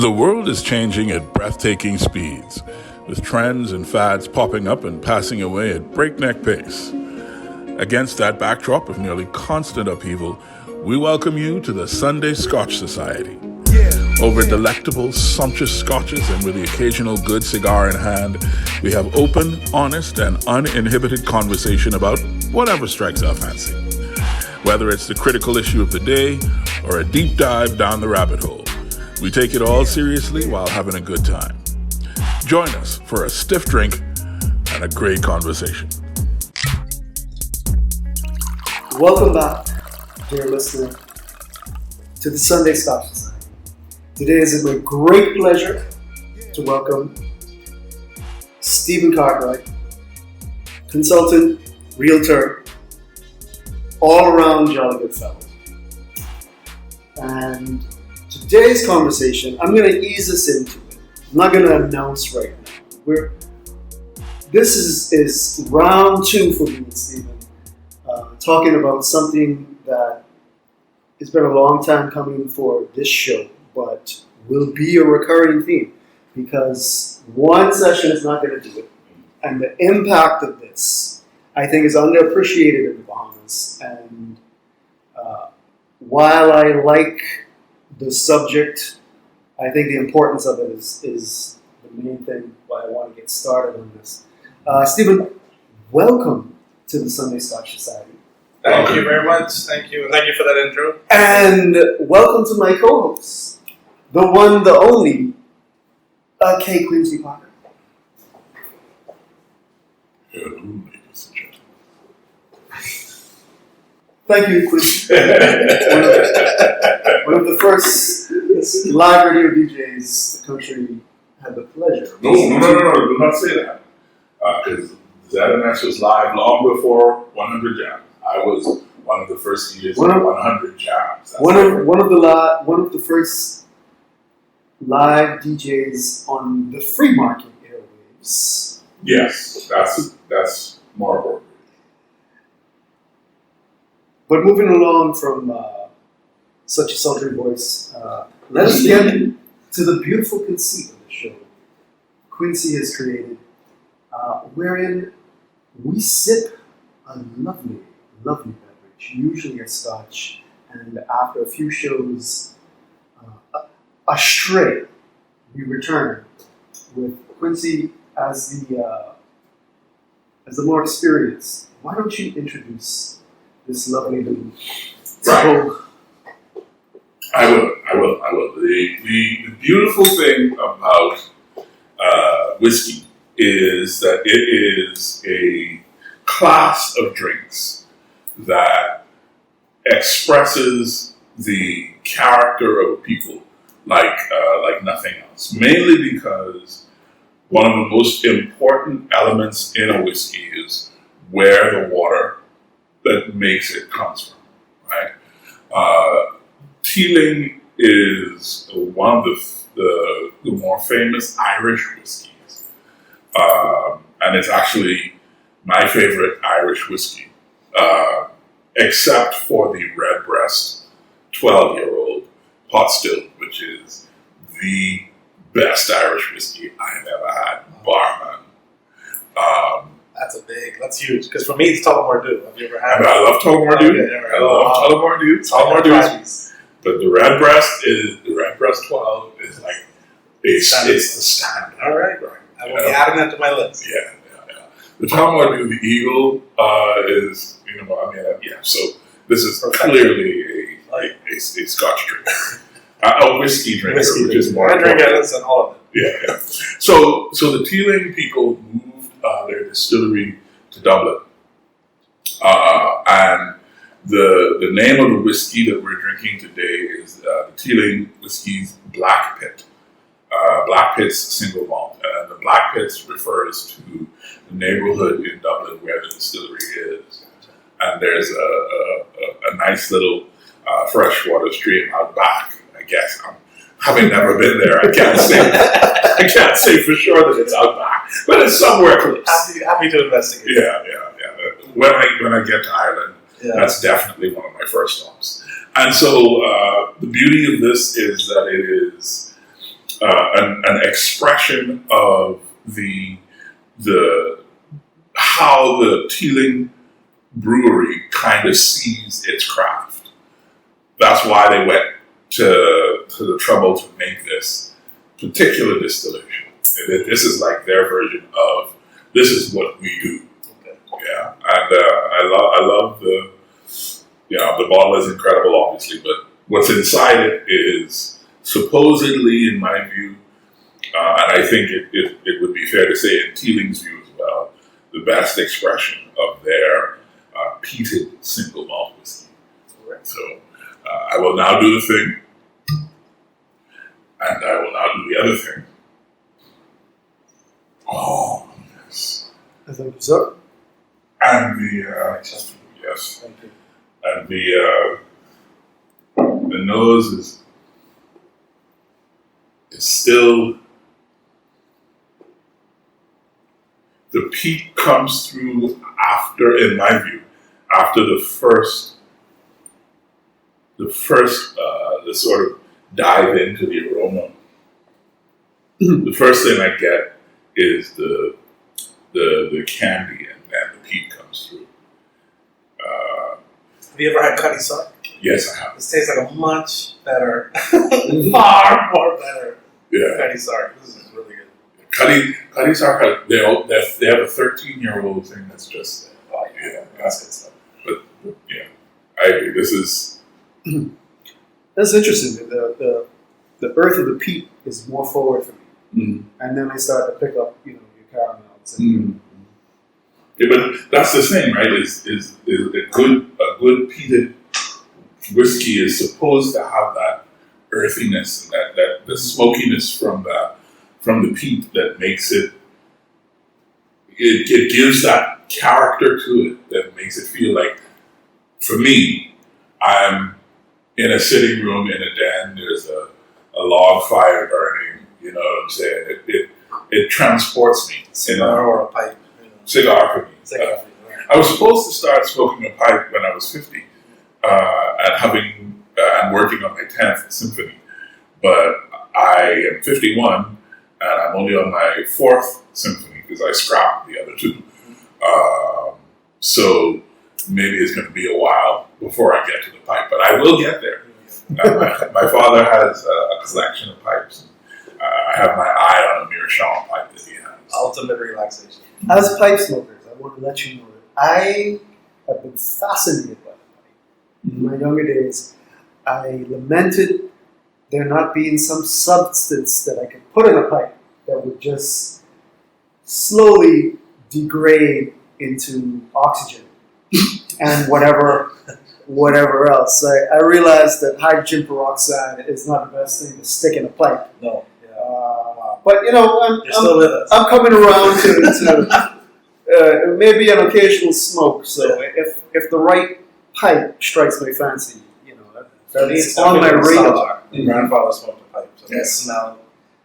The world is changing at breathtaking speeds, with trends and fads popping up and passing away at breakneck pace. Against that backdrop of nearly constant upheaval, we welcome you to the Sunday Scotch Society. Over delectable, sumptuous scotches and with the occasional good cigar in hand, we have open, honest, and uninhibited conversation about whatever strikes our fancy. Whether it's the critical issue of the day or a deep dive down the rabbit hole, we take it all seriously while having a good time. Join us for a stiff drink and a great conversation. Welcome back, dear listener, to the Sunday Scotch Society. Today is my great pleasure to welcome Stephen Cartwright, consultant, realtor, all-around jolly good fellow. And today's conversation, I'm going to ease us into it. I'm not going to announce right now. This is round 2 for me and Stephen, talking about something that has been a long time coming for this show, but will be a recurring theme because one session is not going to do it. And the impact of this, I think, is underappreciated in the Bahamas. And while I like the subject, I think the importance of it is the main thing why I want to get started on this. Stephen, welcome to the Sunday Scotch Society. Thank you very much. Thank you. Thank you for that intro. And welcome to my co-host, the one, the only, K. Quincy Parker. Hello, ladies and gentlemen. Thank you, Quincy. one of the first live radio DJs the country had the pleasure. No, do not say that. Because ZNS was live long before 100 Jams. I was one of the first DJs on 100 Jams. One of the first live DJs on the free market airwaves. Yes, that's more appropriate. But moving along from such a sultry voice, let us get to the beautiful conceit of the show Quincy has created, wherein we sip a lovely beverage, usually a scotch, and after a few shows astray, we return with Quincy as the more experienced. Why don't you introduce this lovely little Right. I will. The beautiful thing about whiskey is that it is a class of drinks that expresses the character of people like nothing else. Mainly because one of the most important elements in a whiskey is where the water that makes it comes from, right? Teeling is one of the more famous Irish whiskeys, and it's actually my favorite Irish whiskey, except for the Redbreast 12-year-old pot still, which is the best Irish whiskey I have ever had, bar none. That's huge. Because for me, it's Tullamore Dew. Have you ever had it? I love Tullamore Dew. I love Tullamore Dew. Tullamore Dew. But the Redbreast 12 is like it's the standard. All right. I will be adding that to my list. Yeah. The Tullamore Dew, the Eagle, is So this is clearly a Scotch drink, a whiskey drinker, which is more. I drink it and all of it. Yeah. So the Teeling people moved their distillery to Dublin, and the name of the whiskey that we're drinking today is the Teeling Whiskey's Black Pit. Black Pit's single malt, and the Black Pits refers to the neighborhood in Dublin where the distillery is, and there's a nice little freshwater stream out back. I guess having never been there, I can't say for sure that it's out back, but it's somewhere close. Happy to investigate. Yeah. When I get to Ireland, that's definitely one of my first stops. And so the beauty of this is that it is an expression of the how the Teeling brewery kind of sees its craft. That's why they went to the trouble to make this particular distillation. This is like their version of this is what we do. Okay. Yeah, and I love the the bottle is incredible, obviously, but what's inside it is supposedly, in my view, and I think it would be fair to say in Teeling's view as well, the best expression of their peated single malt whiskey. So I will now do the thing, and I will now do the other thing. Oh, yes. Thank you, sir. And the yes, Thank you. and the nose is still. The peat comes through after, in my view, after the sort of dive into the aroma. The first thing I get is the candy, and then the peat comes through. Have you ever had Cuddy Sark? Yes, I have. This tastes like a much better, far more better Cuddy Sark. This is really good. Cuddy Sark, they have a 13-year-old thing that's just, That's good stuff. But yeah, I agree. This is... That's interesting. The earth of the peat is more forward for me. Mm. And then I start to pick up, your caramels. And, Yeah, but that's the thing, right? Is a good peated whiskey is supposed to have that earthiness and that the smokiness from the peat that makes it gives that character to it that makes it feel like, for me, I'm in a sitting room in a den. There's a log fire burning. You know what I'm saying? It transports me. Cigar or a pipe. Cigar for me. Cigar. I was supposed to start smoking a pipe when I was 50, and working on my 10th symphony, but I am 51 and I'm only on my 4th symphony because I scrapped the other 2. So maybe it's going to be a while before I get to the pipe, but I will get there. My father has a collection of pipes. I have my eye on a Meerschaum pipe that he has. Ultimate relaxation. As pipe smokers, I want to let you know that I have been fascinated by the pipe. In my younger days, I lamented there not being some substance that I could put in a pipe that would just slowly degrade into oxygen and whatever else. I realized that hydrogen peroxide is not the best thing to stick in a pipe. No. But You're still with us. I'm coming around to maybe an occasional smoke. So if the right pipe strikes my fancy, that's on my radar. My grandfather smoked a pipe, so the smell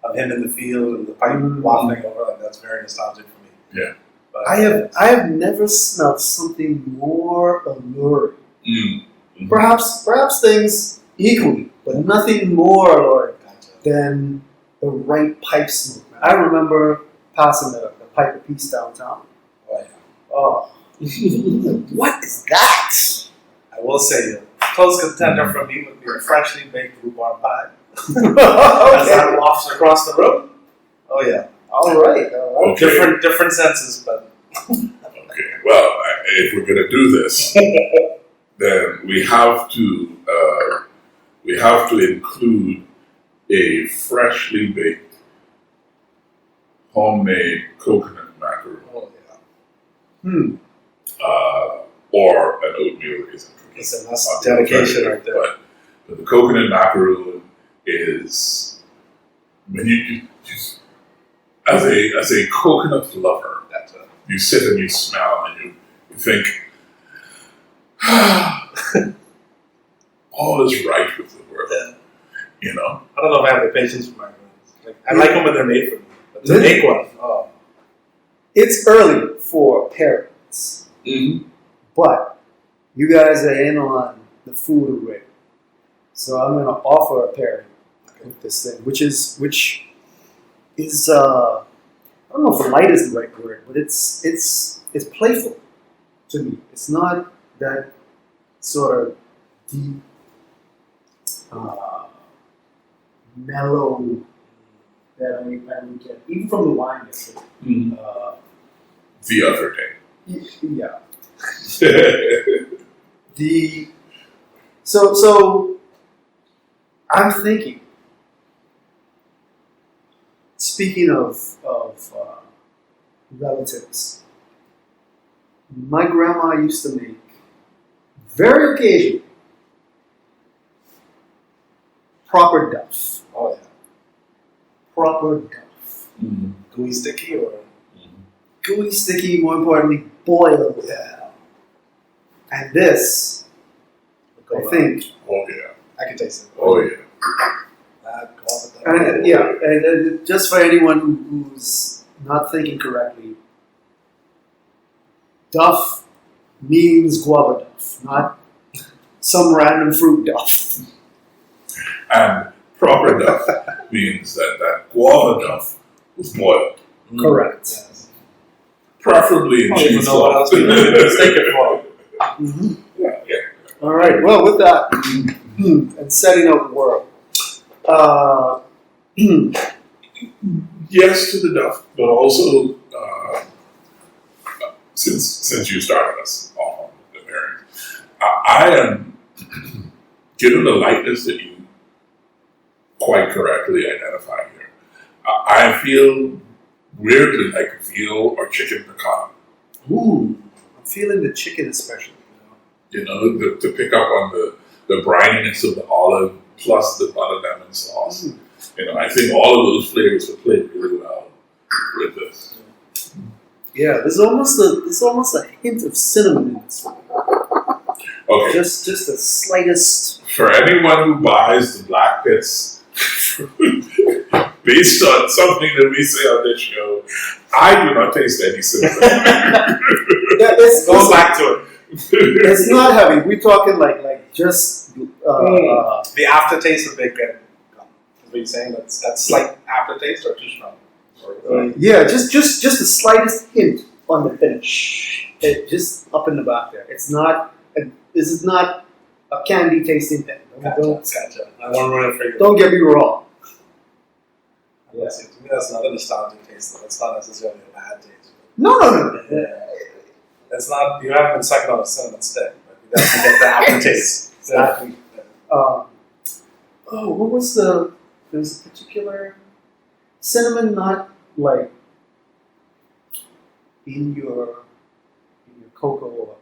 of him in the field and the pipe wafting over, that's very nostalgic for me. Yeah. But, I have never smelled something more alluring. Mm-hmm. Perhaps things equally, but nothing more alluring than the right pipe smoke. I remember passing the pipe of peace downtown. Oh, yeah. Oh, what is that? I will say that close contender for me would be a freshly baked rhubarb pie. As that wafts across the room. Oh yeah. All right. Okay. Different senses, but Okay. Well, if we're gonna do this, then we have to include a freshly baked homemade coconut macaroon. Oh yeah. Or an oatmeal raisin cookie. Listen, that's dedication right there. But the coconut macaroon is, when you just, as a coconut lover, you sit and you smell and you think, all is right with the world. Yeah. I don't know if I have the patience for macaroons. I like them when they're made for me, but to make one, oh. It's early for pairings, but you guys are in on the food already. So I'm going to offer a pairing with this thing, which is I don't know if light is the right word, but it's playful to me. It's not that sort of deep, mellow that I would get even from the wine yesterday. The other day. Yeah. So I'm thinking. Speaking of relatives, my grandma used to make very occasionally proper duff. Oh yeah. Proper duff. Gooey sticky or? Gooey, sticky, more importantly, boiled. Yeah. And this, I think. Oh yeah. I can taste it. Oh yeah. And just for anyone who's not thinking correctly, duff means guava duff, not some random fruit duff. And proper duff means that guava duff was boiled. Correct. Yes. Preferably in I don't even cheese know what else we mistake it for. Yeah. All right. Well, with that, and setting up the world. Yes to the duff, but also since you started us on the pairing, I am given the lightness that you quite correctly identify here. I feel weirdly like veal or chicken pecan. Ooh, I'm feeling the chicken especially. To pick up on the brininess of the olive plus the butter lemon sauce. I think all of those flavors would play really well with this. Yeah, there's almost a hint of cinnamon in this one. Okay. Just the slightest. For anyone who buys the black pits based on something that we say on this show, I do not taste any cinnamon. Going back to it. It's not heavy. We're talking like just the aftertaste of baked bread. Is what you're saying? That slight aftertaste or too strong? yeah, just the slightest hint on the finish. Just up in the back there. This is not a candy tasting thing. Gotcha. I won't ruin it for you. Don't get me wrong. Yes, to me that's not a nostalgic taste. That's not necessarily a bad taste. No. It's not. You haven't been sucking on a cinnamon stick, but you definitely get the aftertaste. Exactly. What was there was a particular cinnamon, not like in your cocoa or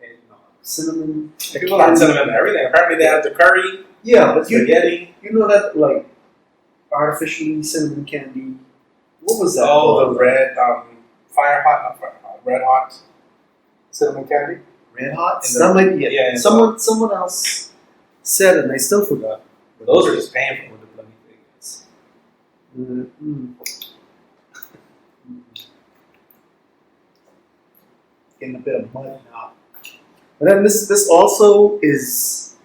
eggnog. Cinnamon. People add cinnamon in everything. Apparently they add the curry. Yeah, but spaghetti. you know that like artificially cinnamon candy. What was that? Oh, called? the red red hot cinnamon candy. Red Hot? In the- That might be it. yeah, Someone else said it and I still forgot. Those are just painful. What the bloody thing is. Mm-hmm. Getting a bit of mud now. But then this also is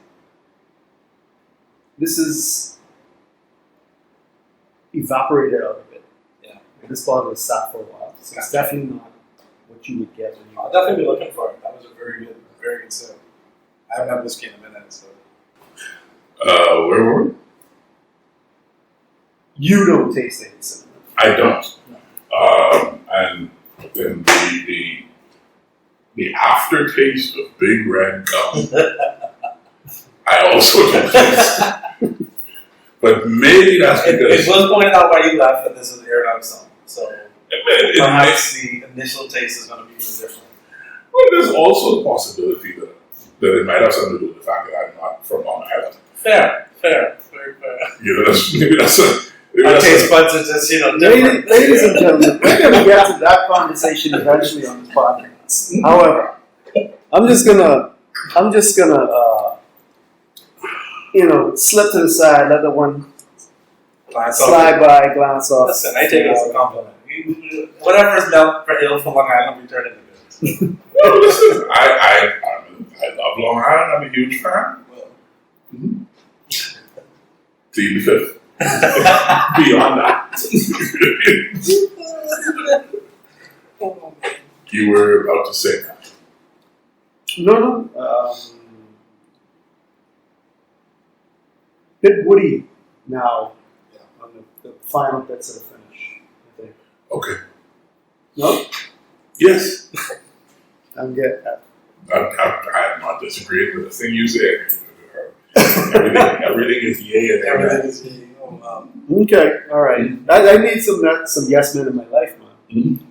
evaporated out of it. Yeah. And this bottle is sat for a while. So it's definitely not what you would get when you I'll definitely be looking for it. That was a very good sip. I haven't had whiskey in a minute, so. Where were we? You don't taste any cinnamon. I don't. And then the aftertaste of Big Red Gum, I also don't taste. But maybe that's because it was pointed out why you left that this is an air out song. So perhaps the initial taste is going to be a little different. Well, there's also a possibility that it might have something to do with the fact that I'm not from Long Island. Fair, very fair. Maybe that's Our taste buds are just, different. Ladies and gentlemen, we're going to get to that conversation eventually on this podcast. However, I'm just gonna slip to the side, let the one slide by, glance off. Listen, I take it as a compliment. Whatever is meant for ill from Long Island, we turn it into good. No, listen, I love Long Island. I'm a huge fan. Team fifth. Beyond that. You were about to say that. No. Bit woody now on the final bits of the finish, I think. Okay. No? Yes. I'm getting that. I'm not disagreeing with the thing you said. Everything is yay and amen. Everything is yay. Oh, wow. Okay, all right. I need some yes men in my life, man. Mm-hmm.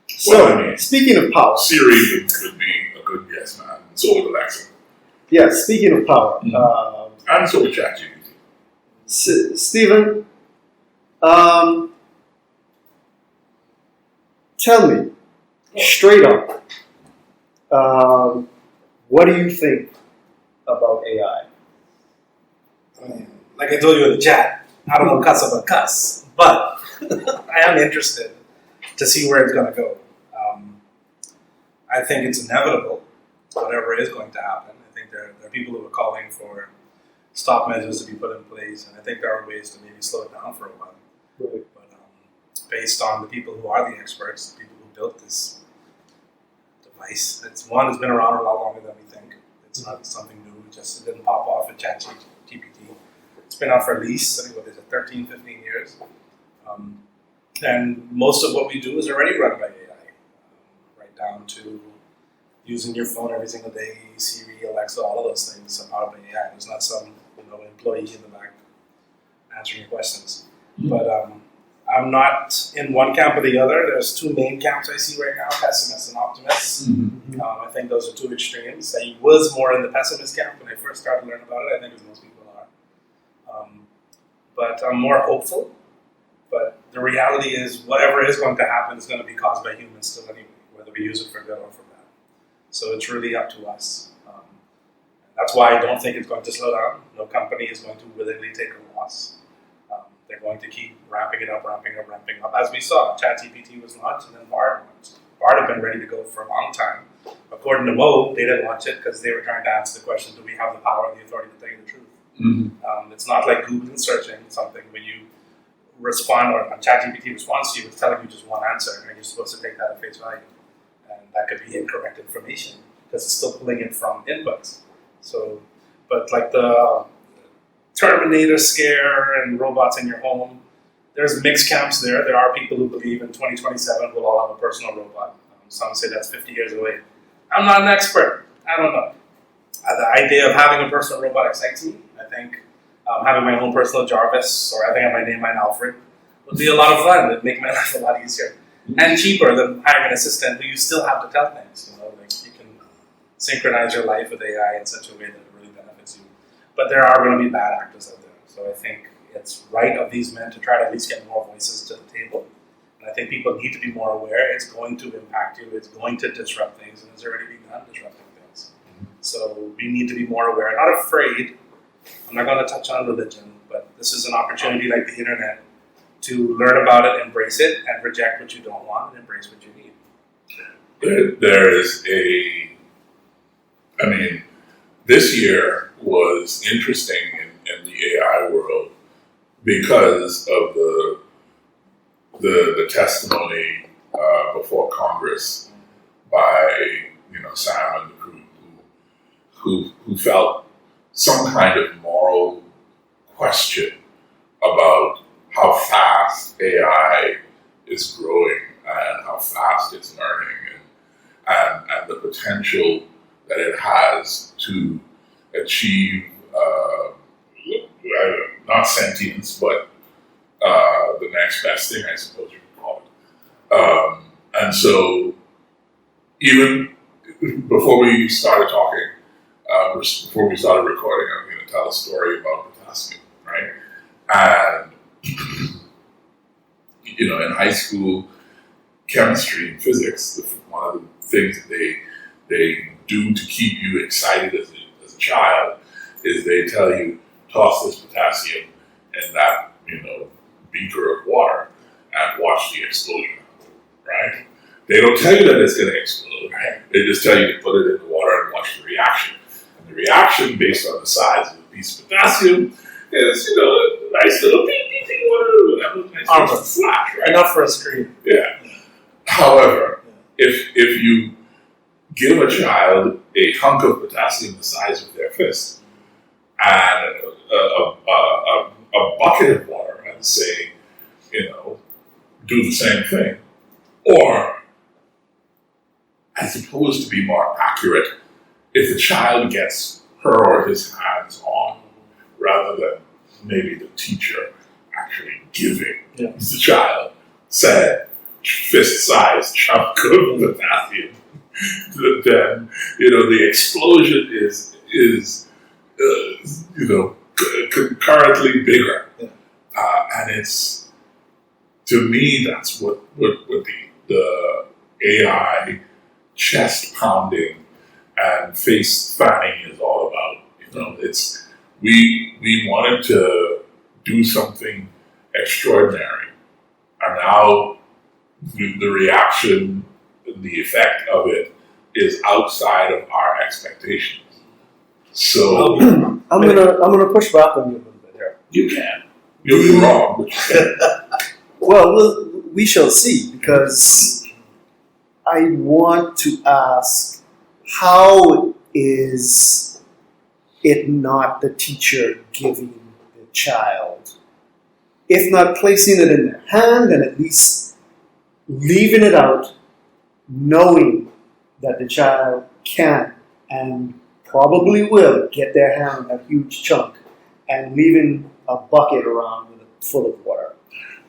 So, Well, I mean, speaking of power. Siri would be a good yes man. So would Alexa. Yeah, speaking of power. And so would ChatGPT. Stephen, tell me, straight up, what do you think about AI? Like I told you in the chat, I don't know cuss about cuss, but I am interested to see where it's going to go. I think it's inevitable, whatever is going to happen. I think there are people who are calling for stop measures to be put in place, and I think there are ways to maybe slow it down for a while. Right. But based on the people who are the experts, the people who built this device, it's been around a lot longer than we think. It's not something new. It didn't pop off with ChatGPT. It's been out for at least, I think, 13, 15 years. And most of what we do is already run by AI, right down to using your phone every single day, Siri, Alexa, all of those things are powered by AI. There's not some employee in the back answering your questions. But I'm not in one camp or the other. There's two main camps I see right now, pessimists and optimists. Mm-hmm. I think those are two extremes. I was more in the pessimist camp when I first started learning about it, I think as most people are. But I'm more hopeful. But the reality is whatever is going to happen is going to be caused by humans still anyway, whether we use it for good or for bad. So it's really up to us. That's why I don't think it's going to slow down. No company is going to willingly take a loss. They're going to keep ramping it up. As we saw, ChatGPT was launched and then Bard launched. Bard had been ready to go for a long time. According to Mo, they didn't launch it because they were trying to answer the question, do we have the power and the authority to tell you the truth? Mm-hmm. It's not like Google searching something. When you respond or ChatGPT responds to you, it's telling you just one answer and you're supposed to take that at face value. And that could be incorrect information because it's still pulling it from inputs. So, but like the Terminator scare and robots in your home, there's mixed camps there. There are people who believe in 2027 we'll all have a personal robot. Some say that's 50 years away. I'm not an expert. I don't know. The idea of having a personal robot excites me. I think having my own personal Jarvis, or I think I might name mine Alfred, would be a lot of fun. It'd make my life a lot easier. And cheaper than hiring an assistant who you still have to tell things. Like you can synchronize your life with AI in such a way that it really benefits you. But there are going to be bad actors out there. So I think it's right of these men to try to at least get more voices to the table. And I think people need to be more aware. It's going to impact you. It's going to disrupt things. And it's already begun disrupting things. So we need to be more aware. Not afraid. I'm not going to touch on religion. But this is an opportunity like the internet to learn about it, embrace it, and reject what you don't want and embrace what you need. There is this year was interesting in the AI world because of the testimony before Congress by Sam and the crew who felt some kind of moral question about how fast AI is growing and how fast it's learning and the potential that it has to achieve not sentience, but the next best thing, I suppose you could call it. And so even before we started talking, before we started recording, I'm going to tell a story about potassium, right? And in high school chemistry and physics, one of the things that they do to keep you excited as a child is they tell you, toss this potassium in that beaker of water and watch the explosion, right? They don't tell you that it's going to explode, right? They just tell you to put it in the water and watch the reaction. And the reaction, based on the size of the piece of potassium, is a nice little whatever, nice little flash, right? Enough for a screen. Yeah. However, if you give a child a hunk of potassium the size of their fist and a bucket of water and say, do the same thing, or I suppose to be more accurate, if the child gets her or his hands on, rather than maybe the teacher actually giving the child said fist-sized chunk of potassium, then the explosion is concurrently bigger, and it's, to me, that's what the AI chest pounding and face fanning is all about. It's we wanted to do something extraordinary, and now the reaction, the effect of it is outside of our expectations. So I'm gonna push back on you a little bit here. you can. You'll be wrong, but you can. Well, we shall see, because I want to ask, how is it not the teacher giving the child, if not placing it in their hand, then at least leaving it out, knowing that the child can and probably will get their hand on a huge chunk, and leaving a bucket around full of water?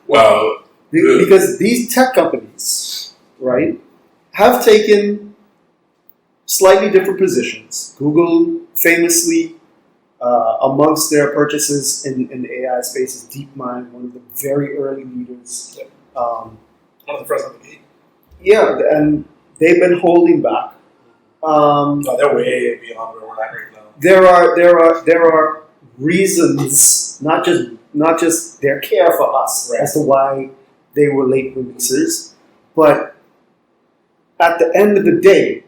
Well, Because these tech companies, right, have taken slightly different positions. Google famously, amongst their purchases in the AI space, is DeepMind, one of the very early leaders. One of the first on the gate. Yeah, and they've been holding back. No, they're way beyond where we're at right now. There are reasons, not just their care for us, Right, as to why they were late releases, but at the end of the day,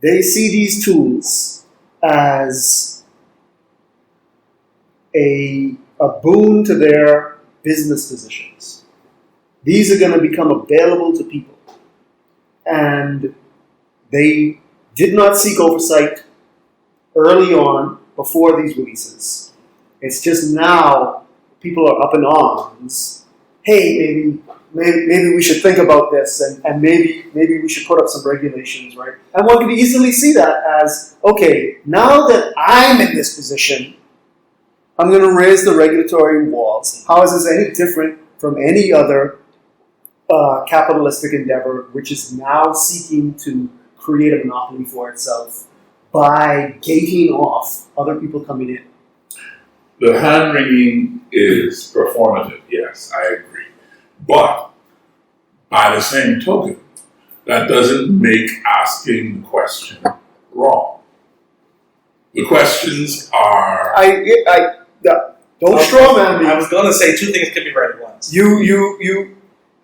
they see these tools as a boon to their business positions. These are going to become available to people, and they did not seek oversight early on before these releases. It's just now people are up in arms. Hey, maybe we should think about this, and maybe we should put up some regulations, right? And one can easily see that as, okay, now that I'm in this position, I'm going to raise the regulatory walls. How is this any different from any other capitalistic endeavor, which is now seeking to create a monopoly for itself by gating off other people coming in? the hand-wringing is performative, yes, I agree. But by the same token, that doesn't make asking the question wrong. The questions are... Don't straw man me. I was going to say two things can be right at once.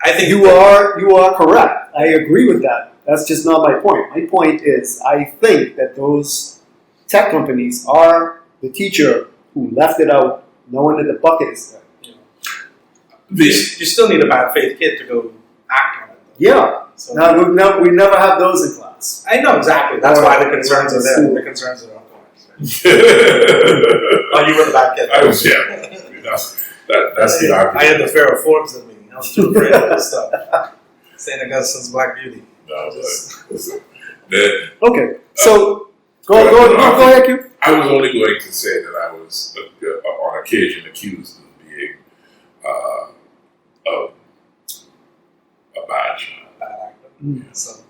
I think you are correct. I agree with that. That's just not my point. My point is, I think that those tech companies are the teacher who left it out, knowing that the bucket is there. You still need a bad faith kid to go act on it. Yeah. So we never have those in class. I know exactly. That's why the concerns are there. The concerns are ongoing. Oh, you were the bad kid. I was, yeah. That's the argument. I had the Pharaoh Forbes in me. I was too afraid of this stuff. St. Augustine's Black Beauty. No, Okay, so go ahead, Q. I was only going to say that I was, on occasion, accused of being a bad child. Bad actor. So,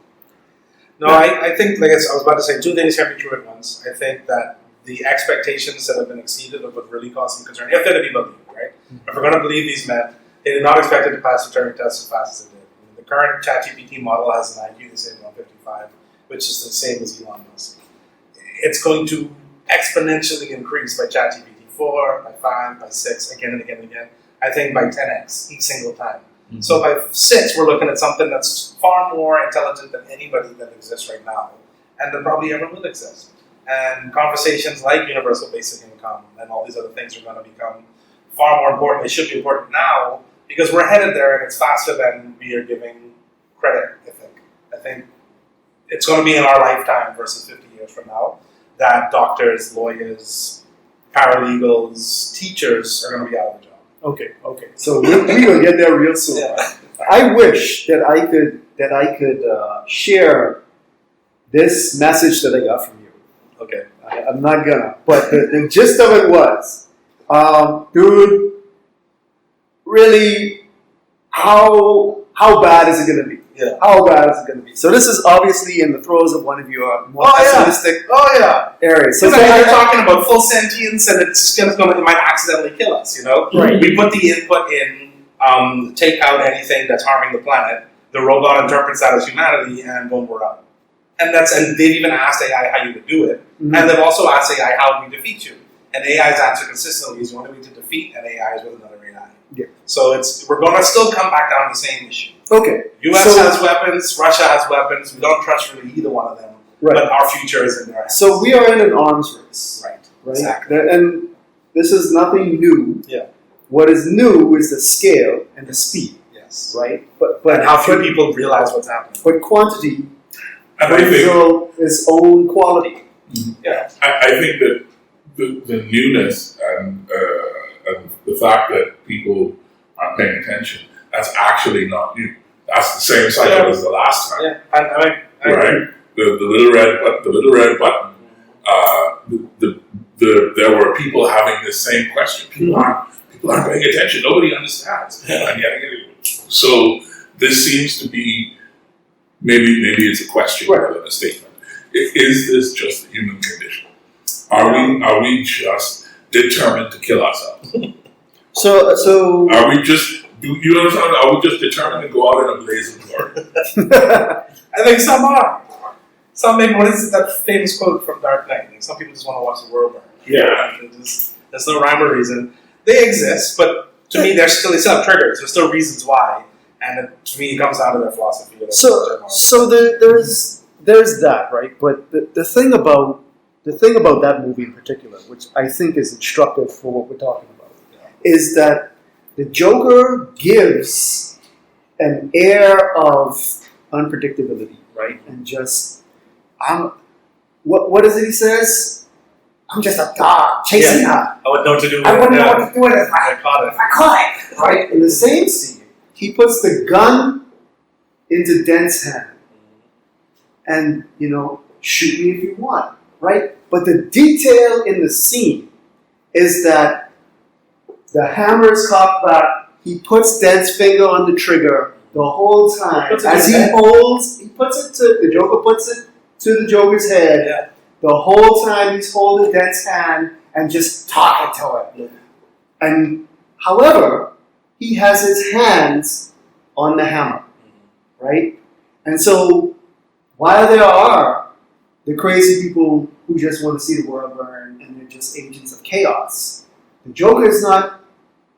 no, I think, like I was about to say, two things can be true at once. I think that the expectations that have been exceeded of what really caused some concern, if they're to be believed, right? If we're going to believe these men, they did not expect it to pass the Turing test as fast as it did. The current ChatGPT model has an IQ, they say, 155, which is the same as Elon Musk. It's going to exponentially increase by ChatGPT 4, by 5, by 6, again and again and again. I think by 10x each single time. Mm-hmm. So by 6, we're looking at something that's far more intelligent than anybody that exists right now, and that probably ever will exist. And conversations like universal basic income and all these other things are going to become far more important. They should be important now because we're headed there, and it's faster than we are giving credit, I think. I think it's going to be in our lifetime versus 50 years from now that doctors, lawyers, paralegals, teachers are going to be out of a job. Okay. So we're gonna get there real soon. Yeah. I wish that I could share this message that I got from you. Okay. I'm not gonna. But the gist of it was, dude, really, how bad is it gonna be? Yeah. How bad is it gonna be? So this is obviously in the throes of one of your more pessimistic areas. So Because you're talking about full sentience, and it might accidentally kill us. You know, Right. We put the input in, take out anything that's harming the planet. The robot interprets that as humanity, and boom, we're out. And they've even asked AI how you would do it, Mhm. and they've also asked AI how we defeat you. And AI's answer consistently is the only way to defeat an AI is with another AI. Yeah. So we're going to still come back down to the same issue. Okay. U.S. So- has weapons, Russia has weapons. We don't trust really either one of them. Right. But our future is in their hands. So we are in an arms race. Right. Right? Exactly. And this is nothing new. Yeah. What is new is the scale and the speed, Yes. right? But And how few people realize what's happening. but quantity And I think, brings its own quality. Yeah. I think that the newness and the fact that people aren't paying attention, that's actually not new. That's the same cycle as the last time, Yeah. I right? The little red button. There were people having the same question. People aren't paying attention. Nobody understands. And yet, so this seems to be maybe it's a question rather than a statement. Is this just the human condition? Are we just determined to kill ourselves? So Are we just you understand? Are we just determined to go out in a blaze of glory? I think some are. Some maybe, what is that famous quote from Dark Knight? Like, some people just want to watch the world burn. Yeah. There's no rhyme or reason. They exist, but to me, they still have triggers. There's still reasons why. And to me, it comes down to their philosophy. So there's that, right? But the thing about that movie in particular, which I think is instructive for what we're talking about, is that the Joker gives an air of unpredictability, right? And just what is it he says? I'm just a dog chasing her. I wouldn't know what to do with I it. wouldn't know what to do with it. I caught it. I caught it, right? In the same scene, he puts the gun into Dent's hand and, shoot me if you want, right? But the detail in the scene is that the hammer is cocked back, he puts Dent's finger on the trigger the whole time. As the Joker puts it to the Joker's head, Yeah. the whole time he's holding Dent's hand and just talking to him. And however, he has his hands on the hammer, right? And so while there are the crazy people who just want to see the world burn and they're just agents of chaos, the Joker is not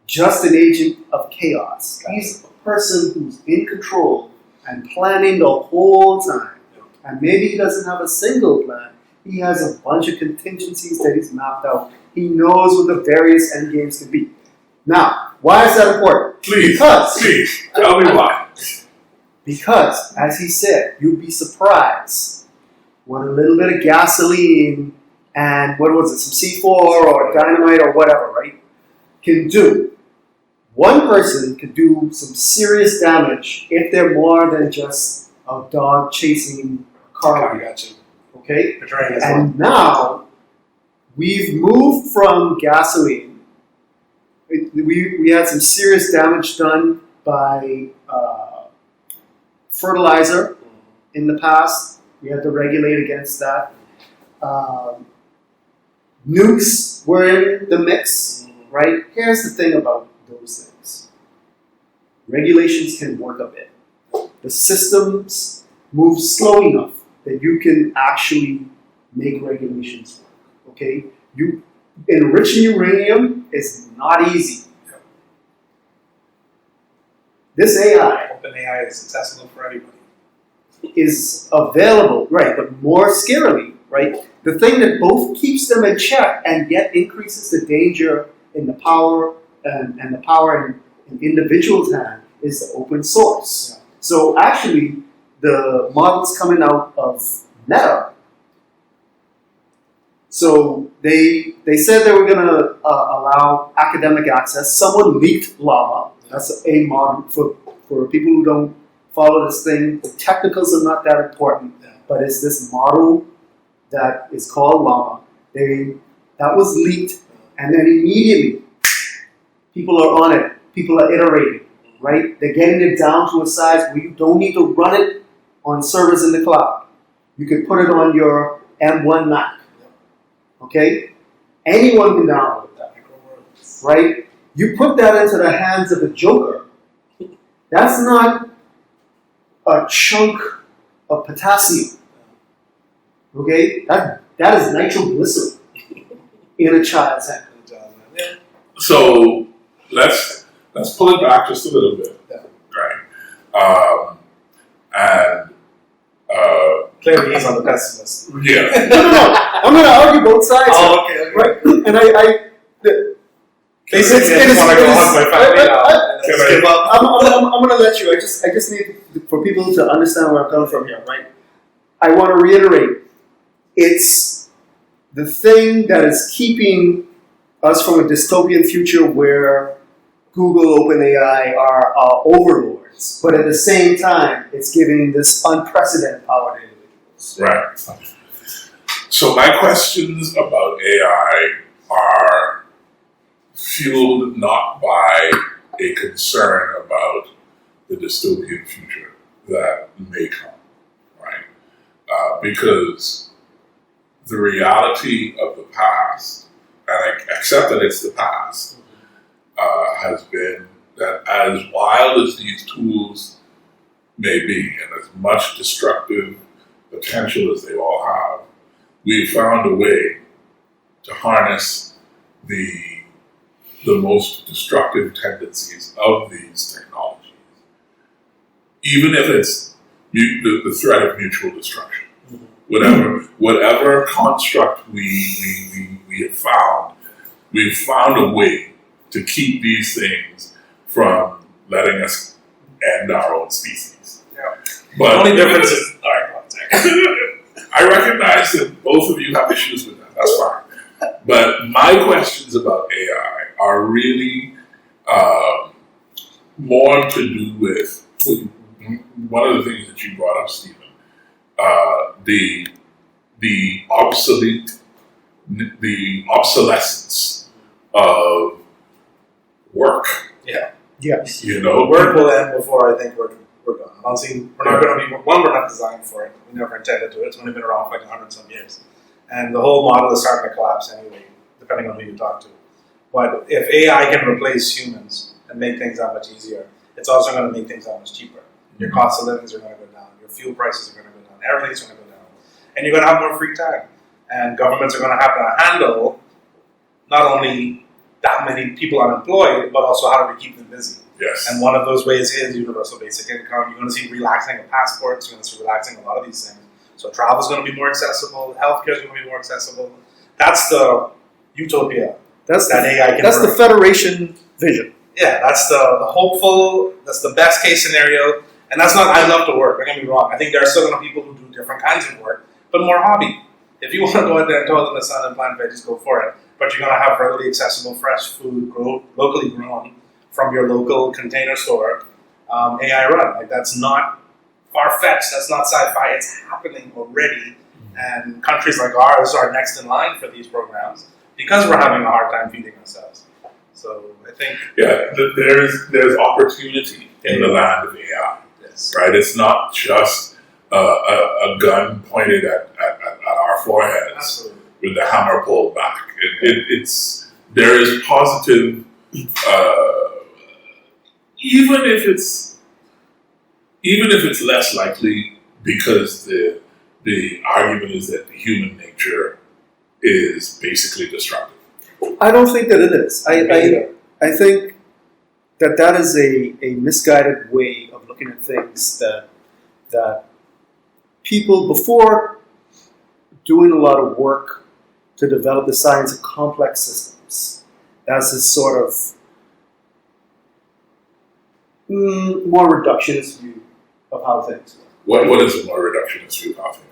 just an agent of chaos. He's a person who's in control and planning the whole time. And maybe he doesn't have a single plan. He has a bunch of contingencies that he's mapped out. He knows what the various end games can be. Now, why is that important? Please, tell me why. Because, as he said, you'd be surprised what a little bit of gasoline and what was it, some C4 or dynamite or whatever, right, can do. One person could do some serious damage if they're more than just a dog chasing a car. I got you. Okay? Portraying as And now we've moved from gasoline. We had some serious damage done by fertilizer in the past. We had to regulate against that. Nukes were in the mix, right? Here's the thing about those things. Regulations can work a bit. The systems move slow enough that you can actually make regulations work, okay? Enriching uranium is not easy. This AI OpenAI is accessible for everybody. is available, right, but more scarily, right? The thing that both keeps them in check and yet increases the danger in the power and the power in individuals' hand is the open source. Yeah. So actually, the models coming out of Meta. So they said they were going to allow academic access. Someone leaked Llama. That's a model for people who don't follow this thing. The technicals are not that important, but it's this model that is called Llama. That was leaked, and then immediately people are on it. People are iterating, right? They're getting it down to a size where you don't need to run it on servers in the cloud. You can put it on your M1 Mac. Okay? Anyone can download that, right? You put that into the hands of a joker, that's not a chunk of potassium. Okay? That is nitroglycerin in a child's hand. So let's pull it back just a little bit, right? Clearly, he's on the pessimist. Yeah. No. I'm going to argue both sides. Oh, okay. Right? And Basically, I just want to go hug my family now. I'm going to let you. I just need for people to understand where I'm coming from here, right? I want to reiterate. It's the thing that is keeping us from a dystopian future where Google, OpenAI are our overlords, but at the same time, it's giving this unprecedented power to individuals. Right. So my questions about AI are fueled not by a concern about the dystopian future that may come, right? Because the reality of the past, and I accept that it's the past, has been that as wild as these tools may be, and as much destructive potential as they all have, we've found a way to harness the most destructive tendencies of these technologies, even if it's the threat of mutual destruction. Whatever construct we have found, we've found a way to keep these things from letting us end our own species. Yeah. But the only difference is, all right, one second. I recognize that both of you have issues with that. That's fine. But my questions about AI are really more to do with one of the things that you brought up, Stephen, the obsolescence of work. Yeah. Yes. You know, Work will end before I think we're gone. I don't see, we're not going to be, one, we're not designed for it. We never intended to. It's only been around for like 100-some years. And the whole model is starting to collapse anyway, depending on who you talk to. But if AI can replace humans and make things that much easier, it's also going to make things that much cheaper. Your cost of living are going to go down. Your fuel prices are going to go down. Everything's going to go down. And you're going to have more free time. And governments are going to have to handle not only that many people unemployed, but also how do we keep them busy. yes. And one of those ways is universal basic income. You're going to see relaxing of passports. You're going to see relaxing a lot of these things. So travel is going to be more accessible. Healthcare is going to be more accessible. That's the utopia That's that AI can That's bring. the Federation vision. Yeah, that's the hopeful, that's the best case scenario. And that's not, I love to work, don't get me wrong. I think there are still going to be people who do different kinds of work, but more hobby. If you want to go out there and toil in the sun and plant veggies, go for it. But you're going to have readily accessible fresh food, locally grown from your local container store, AI run. Like, that's not far-fetched, that's not sci-fi, it's happening already. And countries like ours are next in line for these programs because we're having a hard time feeding ourselves. So I think there's opportunity in the land of AI, yes. right? It's not just a gun pointed at our foreheads Absolutely. with the hammer pulled back. There is positive, even if it's less likely, because the argument is that the human nature is basically destructive. I don't think that it is. I think that is a misguided way of looking at things that people, before doing a lot of work to develop the science of complex systems, that's this sort of more reductionist view of how things work. What is a more reductionist view of it?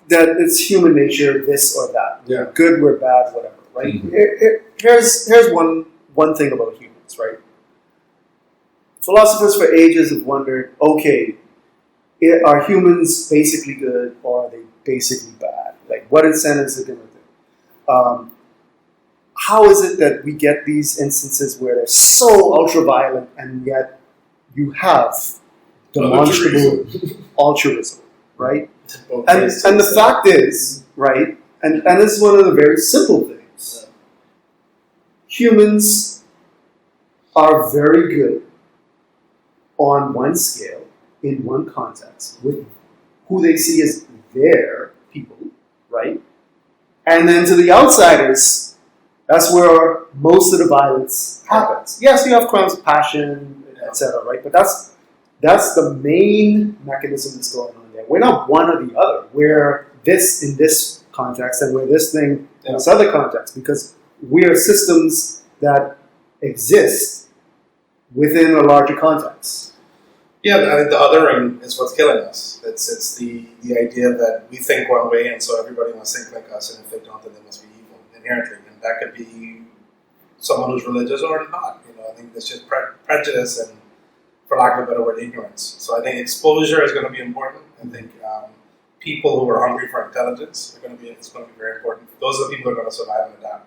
That it's human nature, this or that. Yeah. Good, we're bad, whatever, right? Mhm. Here's one thing about humans, right? Philosophers for ages have wondered, okay, are humans basically good or are they basically bad? Like, what incentives are going to do? How is it that we get these instances where they're so ultra-violent and yet you have demonstrable altruism, right? And the fact is, right, and this is one of the very simple things. Humans are very good on one scale, in one context, with who they see as their people, right? And then to the outsiders, that's where most of the violence happens. Yes, you have crimes of passion, etc., right? But that's the main mechanism that's going on there. We're not one or the other. We're this in this context and we're this thing in this other context because we are systems that exist within a larger context. Yeah, I think the othering is what's killing us. It's the idea that we think one way and so everybody must think like us, and if they don't, then they must be evil inherently. And that could be someone who's religious or not. I think it's just prejudice and, for lack of a better word, ignorance. So I think exposure is going to be important. I think people who are hungry for intelligence it's going to be very important. Those are the people who are going to survive and adapt.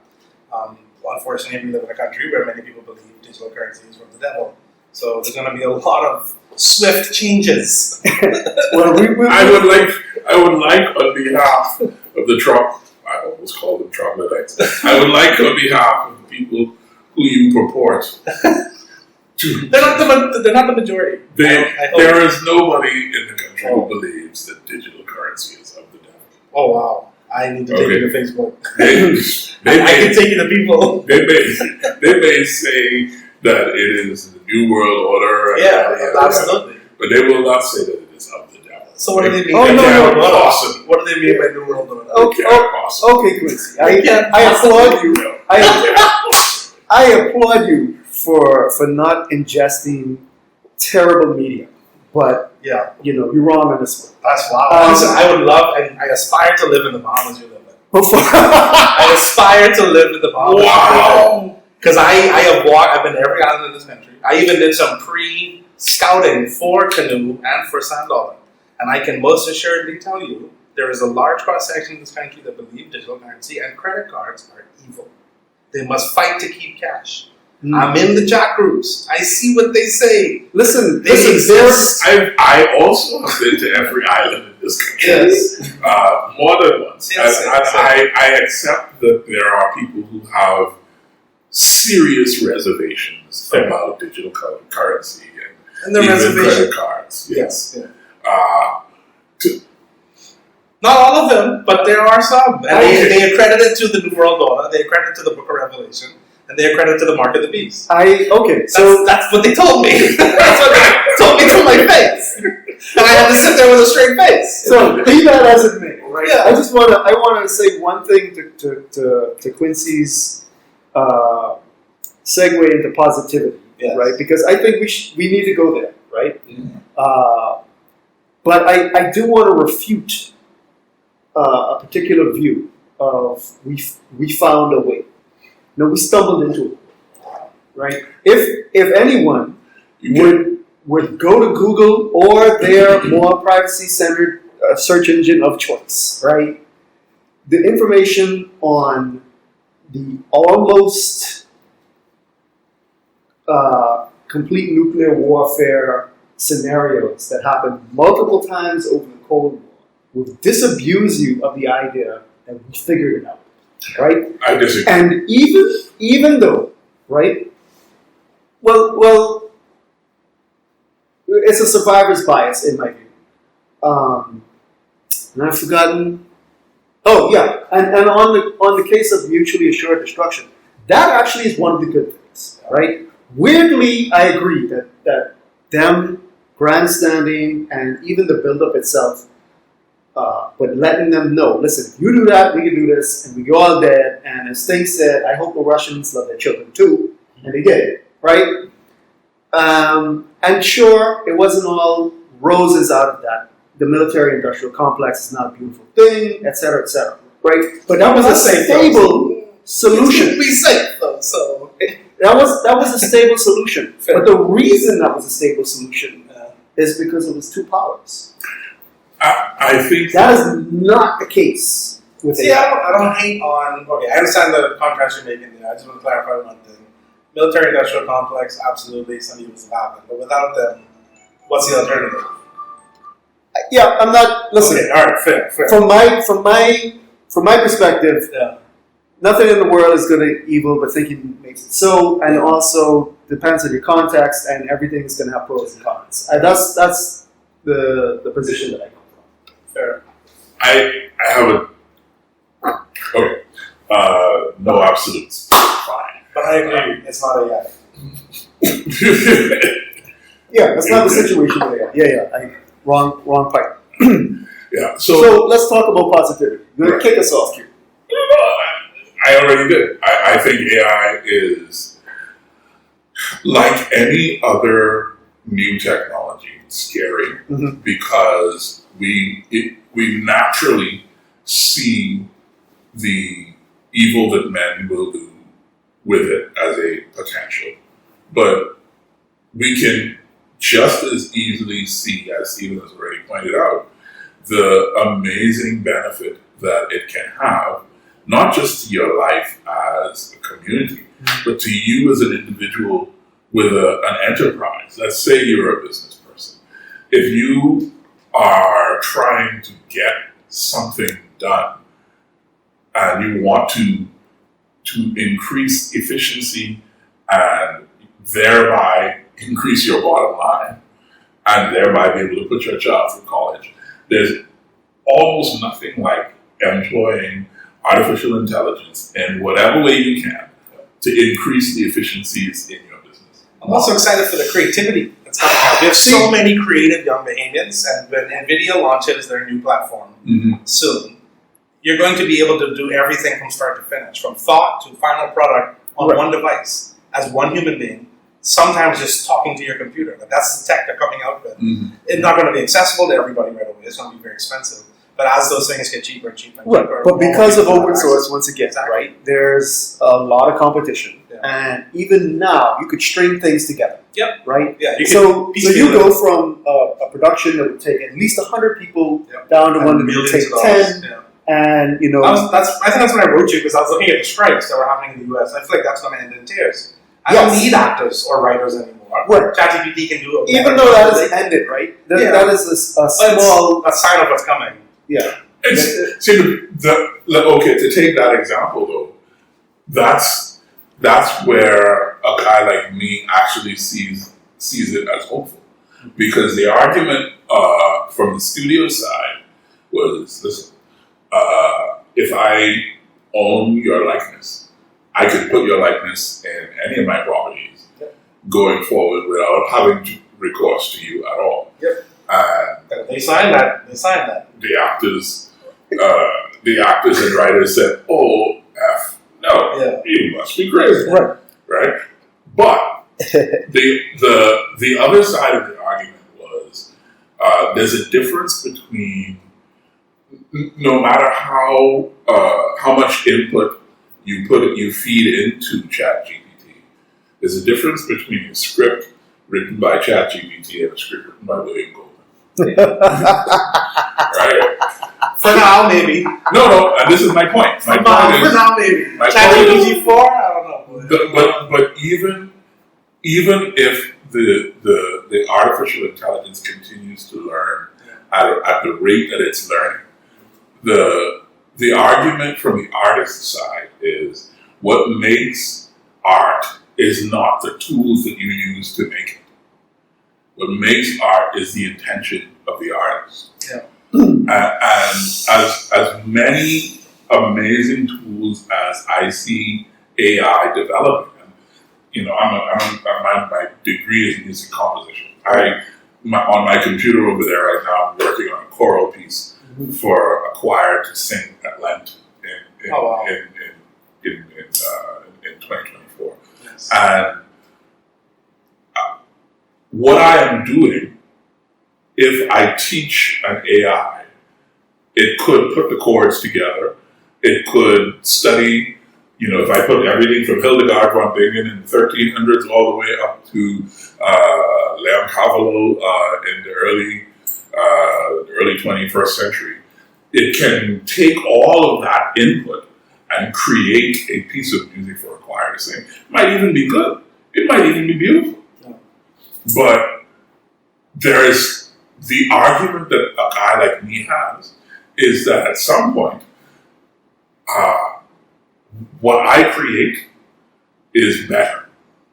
Unfortunately, we live in a country where many people believe digital currency is from the devil. So there's going to be a lot of swift changes. Well, I would like on behalf of the I almost call them troglodytes. I would like on behalf of the people who you purport to. They're not the majority. There is nobody in the country who believes that digital currency is of the devil. Oh wow! I need to take you to Facebook. They I can take you to people. They may say that it is the New World Order. Absolutely. But they will not say that it is of the devil. So what do they mean? Oh, no. Awesome. What do they mean by New World Order? Okay, Quincy. I applaud you. I applaud you for not ingesting terrible media. But you're wrong on this one. That's wow. Listen, I would love, and I aspire to live in the Bahamas you live in. I aspire to live in the Bahamas. Wow. Because I've been to every island in this country. I even did some pre-scouting for canoe and for sand dollar. And I can most assuredly tell you, there is a large cross-section in this country that believe digital currency and credit cards are evil. They must fight to keep cash. I'm in the chat groups. I see what they say. Listen. I also have been to every island in this country. Yes. More than once. Yes, I accept that there are people who have serious reservations about digital currency and the even reservation credit cards. Yes. Yeah. Not all of them, but there are some. And they accredit it to the New World Order, they accredit it to the Book of Revelation, and they accredit it to the Mark of the Beast. That's what they told me. That's what they told me to my face. And I had to sit there with a straight face. So be that as it may, right? Yeah. I want to say one thing to Quincy's segue into positivity, right? Because I think we need to go there, right? Mm-hmm. But I do want to refute a particular view of we found a way. No, we stumbled into it, right? If anyone would go to Google or their more privacy-centered search engine of choice, right? The information on the almost complete nuclear warfare scenarios that happened multiple times over the Cold War will disabuse you of the idea that we figured it out, right? I disagree. And even though, right? Well, it's a survivor's bias in my view. And I've forgotten. Oh yeah, and on the case of mutually assured destruction, that actually is one of the good things, right? Weirdly, I agree that them grandstanding and even the build-up itself, but letting them know, listen, if you do that, we can do this, and we all dead. And as Sting said, I hope the Russians love their children too, and they did, right? And sure, it wasn't all roses out of that the military-industrial complex is not a beautiful thing, et cetera, right? But that was a Safe, stable solution. We safe though, so That was a stable solution. Fair. But the reason that was a stable solution is because it was too powerless. I think That is not the case with see, AI. I don't hate on. Okay, I understand the contrast you're making there. I just want to clarify one thing. Military-industrial complex, absolutely, some evils have happened, but without them, what's the alternative? Yeah, I'm not. Listen, Okay, all right, fair. from my perspective, Yeah. nothing in the world is good or evil, but thinking makes it so. And also depends on your context, and everything's going to have pros and cons. And that's the position that I come from. Fair. I have a okay. No absolutes. Fine. But I agree, it's not a yet. Yeah, that's not the situation that I am. Yeah. Wrong part. Yeah. So let's talk about positivity. You're going to kick us off here. I already did. I think AI is like any other new technology, scary because we naturally see the evil that men will do with it as a potential. But we can just as easily see, as Stephen has already pointed out, the amazing benefit that it can have, not just to your life as a community, but to you as an individual with an enterprise. Let's say you're a business person. If you are trying to get something done and you want to increase efficiency and thereby increase your bottom line and thereby be able to put your child through college, there's almost nothing like employing artificial intelligence in whatever way you can to increase the efficiencies in your business. I'm also excited for the creativity that's coming out. We have so many creative young Bahamians, and when NVIDIA launches their new platform soon, you're going to be able to do everything from start to finish, from thought to final product on one device, as one human being, sometimes just talking to your computer. But that's the tech they're coming out with. It's not going to be accessible to everybody right away. It's going to be very expensive. But as those things get cheaper and cheaper and cheaper, But because of open source, once again, right, there's a lot of competition. Yeah. And even now, you could string things together. Yep. Right? Yeah. So you go from a production that would take at least 100 people down to one that would take 10. Yeah. And, you know... I think that's when I wrote you, because I was looking at the strikes that were happening in the US. I feel like that's going to end in tears. I don't need actors or writers anymore. Right. ChatGPT can do it. Even though that is ended, right? That is a small... a sign of what's coming. Yeah. Okay, to take that example though, that's where a guy like me actually sees it as hopeful. Because the argument from the studio side was, listen, if I own your likeness, I can put your likeness in any of my properties going forward without having to recourse to you at all. Yep. And they signed that. the actors and writers said, "Oh, no, you must be crazy." Right? But the other side of the argument was there's a difference between no matter how much input you feed into ChatGPT, there's a difference between a script written by ChatGPT and a script written by William Goldman. Right? For now, maybe. No, and this is my point. My point is, for now, maybe. My ChatGPT 4? I don't know. But even if the artificial intelligence continues to learn at the rate that it's learning, the argument from the artist side is what makes art is not the tools that you use to make it. What makes art is the intention of the artist. Yeah. And as many amazing tools as I see AI developing, my degree is in music composition. On my computer over there right now, I'm working on a choral piece for a choir to sing at Lent in 2024. Yes. And what I am doing if I teach an AI, it could put the chords together. It could study, if I put everything from Hildegard von Bingen in the 1300s all the way up to Leon Cavallo in the early 21st century, it can take all of that input and create a piece of music for a choir to sing. It might even be good. It might even be beautiful. Yeah. But there is the argument that a guy like me has is that at some point, what I create is better.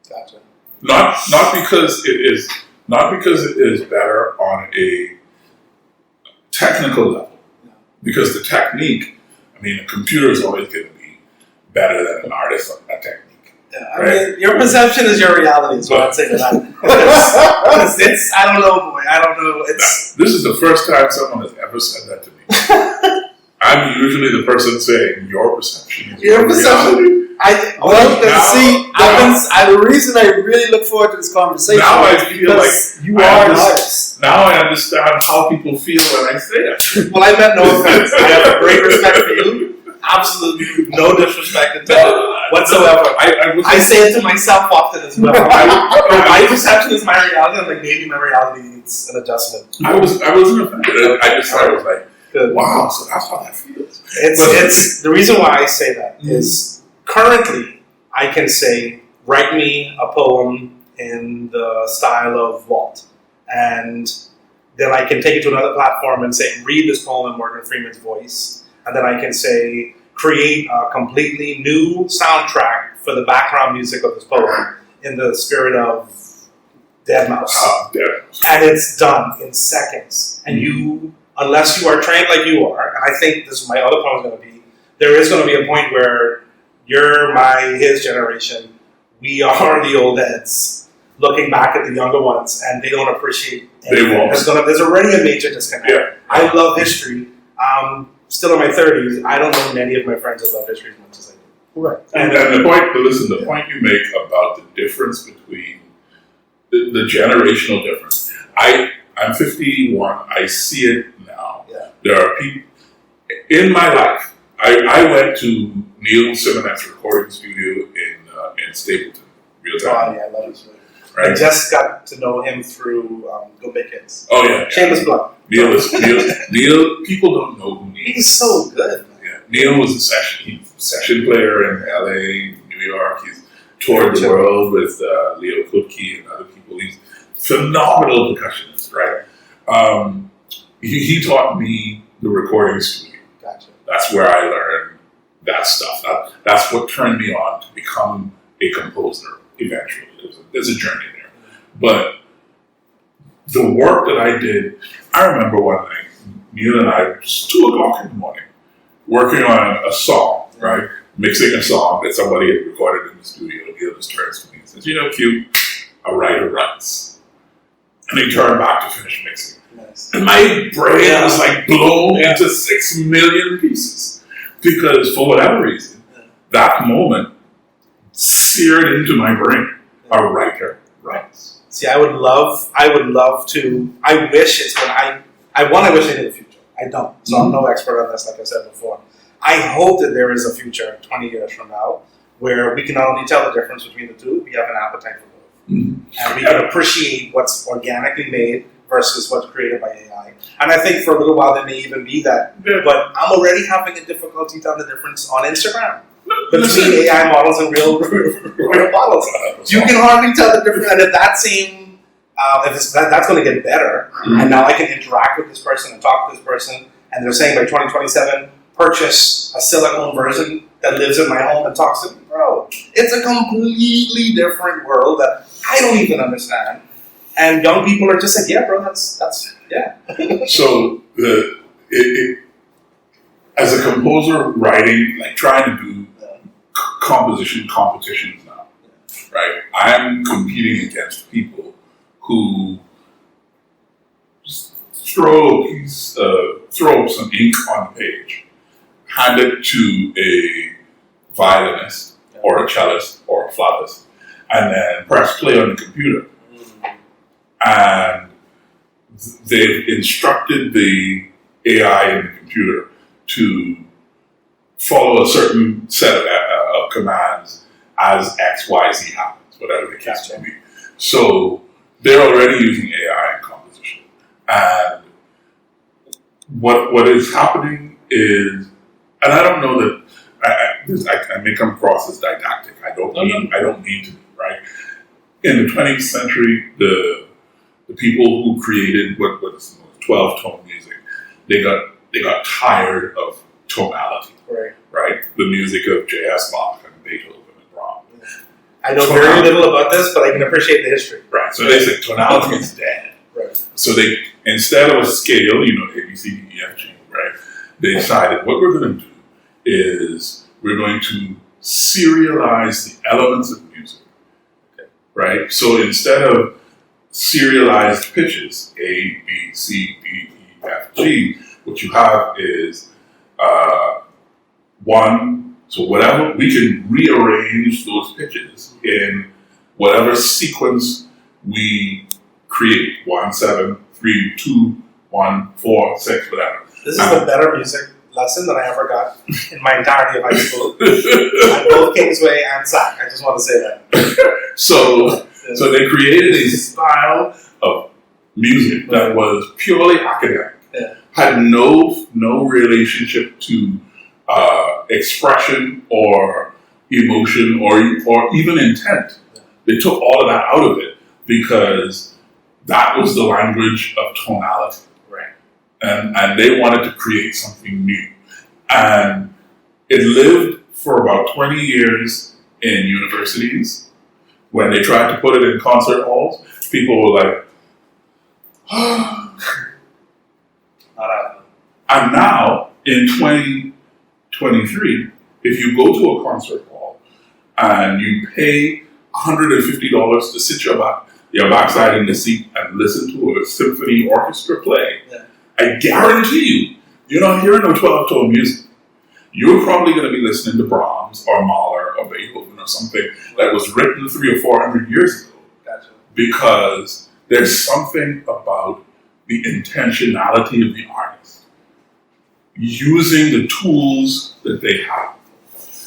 Gotcha. Not because it is better on a technical level. Because the technique, a computer is always going to be better than an artist on that technique. Yeah, right? Your perception is your reality, is what I'd say to that. It's, I don't know, boy. I don't know. This is the first time someone has ever said that to me. I'm usually the person saying your perception is your reality. The reason I really look forward to this conversation now I is feel like you are an artist. Now I understand how people feel when I say it. Well, I meant no offense. I have a great respect for you. Absolutely no disrespect at all whatsoever. I say it to myself often as well. My perception is my reality, and maybe my reality needs an adjustment. I wasn't offended. I just thought it was like, wow, so that's how that feels. It's the reason why I say that is currently I can say, write me a poem in the style of Walt, and then I can take it to another platform and say, read this poem in Morgan Freeman's voice. And then I can say, create a completely new soundtrack for the background music of this poem in the spirit of Deadmau5. And it's done in seconds. And you, unless you are trained like you are, and I think this is my other point is going to be, there is going to be a point where you're his generation, we are the old heads, looking back at the younger ones, and they don't appreciate anything. They won't. There's already a major disconnect. Yeah. I love history. Still in my 30s, I don't know many of my friends that love history as much as I do. Right. And the point you make about the difference between the generational difference. I'm 51. I see it now. Yeah. There are people in my life. I went to Neil Simonette's recording studio in Stapleton, real time. Oh, yeah, I love it. Right? I just got to know him through Go Big Kids. Oh yeah. Shameless plug. Neil. People don't know who Neil is. He's so good. Yeah. Neil was a session player in LA, New York. He's toured the world with Leo Kutke and other people. He's phenomenal percussionist, right? He taught me the recording studio. Gotcha. That's where I learned that stuff. That's what turned me on to become a composer eventually. There's a journey there. But the work that I did, I remember one night, Neil and I, just 2 o'clock in the morning, working on a song, right? Mixing a song that somebody had recorded in the studio. Neil just turns to me and says, Q, a writer writes. And he turned back to finish mixing. Nice. And my brain was like blown into 6 million pieces. Because for whatever reason, that moment seared into my brain. A writer writes. See, I would love to, I wish it's when I wish I knew the future. I don't. So I'm no expert on this, like I said before. I hope that there is a future 20 years from now where we can not only tell the difference between the two, we have an appetite for both. Mm-hmm. And we can appreciate what's organically made versus what's created by AI. And I think for a little while there may even be that. Yeah. But I'm already having a difficulty telling the difference on Instagram between AI models and real models. You can hardly tell the difference. And if that same, that's going to get better, and now I can interact with this person and talk to this person, and they're saying by 2027, purchase a silicone version that lives in my home and talks to me, bro. It's a completely different world that I don't even understand. And young people are just like, yeah, bro, that's yeah. So as a composer, writing, like trying to do composition competitions now, right? I'm competing against people who throw some ink on the page, hand it to a violinist or a cellist or a flautist, and then press play on the computer. And they've instructed the AI in the computer to follow a certain set of commands as X, Y, Z happens, whatever the case may be. So they're already using AI in composition. And what is happening is, and I don't know that I may come across as didactic. I don't need to be, right? In the 20th century, the people who created what is 12-tone music, they got tired of tonality, right? The music of J.S. Bach and Beethoven and Brahms. I know very little about this, but I can appreciate the history. Right. So they say tonality is dead. Right. So they, instead of a scale, A, B, C, D, E, F, G, right? They decided what we're going to do is we're going to serialize the elements of music, right? So instead of serialized pitches, A, B, C, D, E, F, G, what you have is one, so whatever, we can rearrange those pitches in whatever sequence we create, 1, 7, 3, 2, 1, 4, 6, whatever. This is the better music lesson that I ever got in my entirety of high school. At both Kingsway and SAC. I just want to say that. So they created a style of music that was purely academic, had no relationship to expression or emotion or even intent. They took all of that out of it because that was the language of tonality. And they wanted to create something new. And it lived for about 20 years in universities. When they tried to put it in concert halls, people were like, and now, in 2023, if you go to a concert hall and you pay $150 to sit your backside in the seat and listen to a symphony orchestra play, I guarantee you, you're not hearing no 12-tone music. You're probably going to be listening to Brahms or Mahler or Beethoven or something that was written 300 or 400 years ago. Gotcha. Because there's something about the intentionality of the artist using the tools that they have.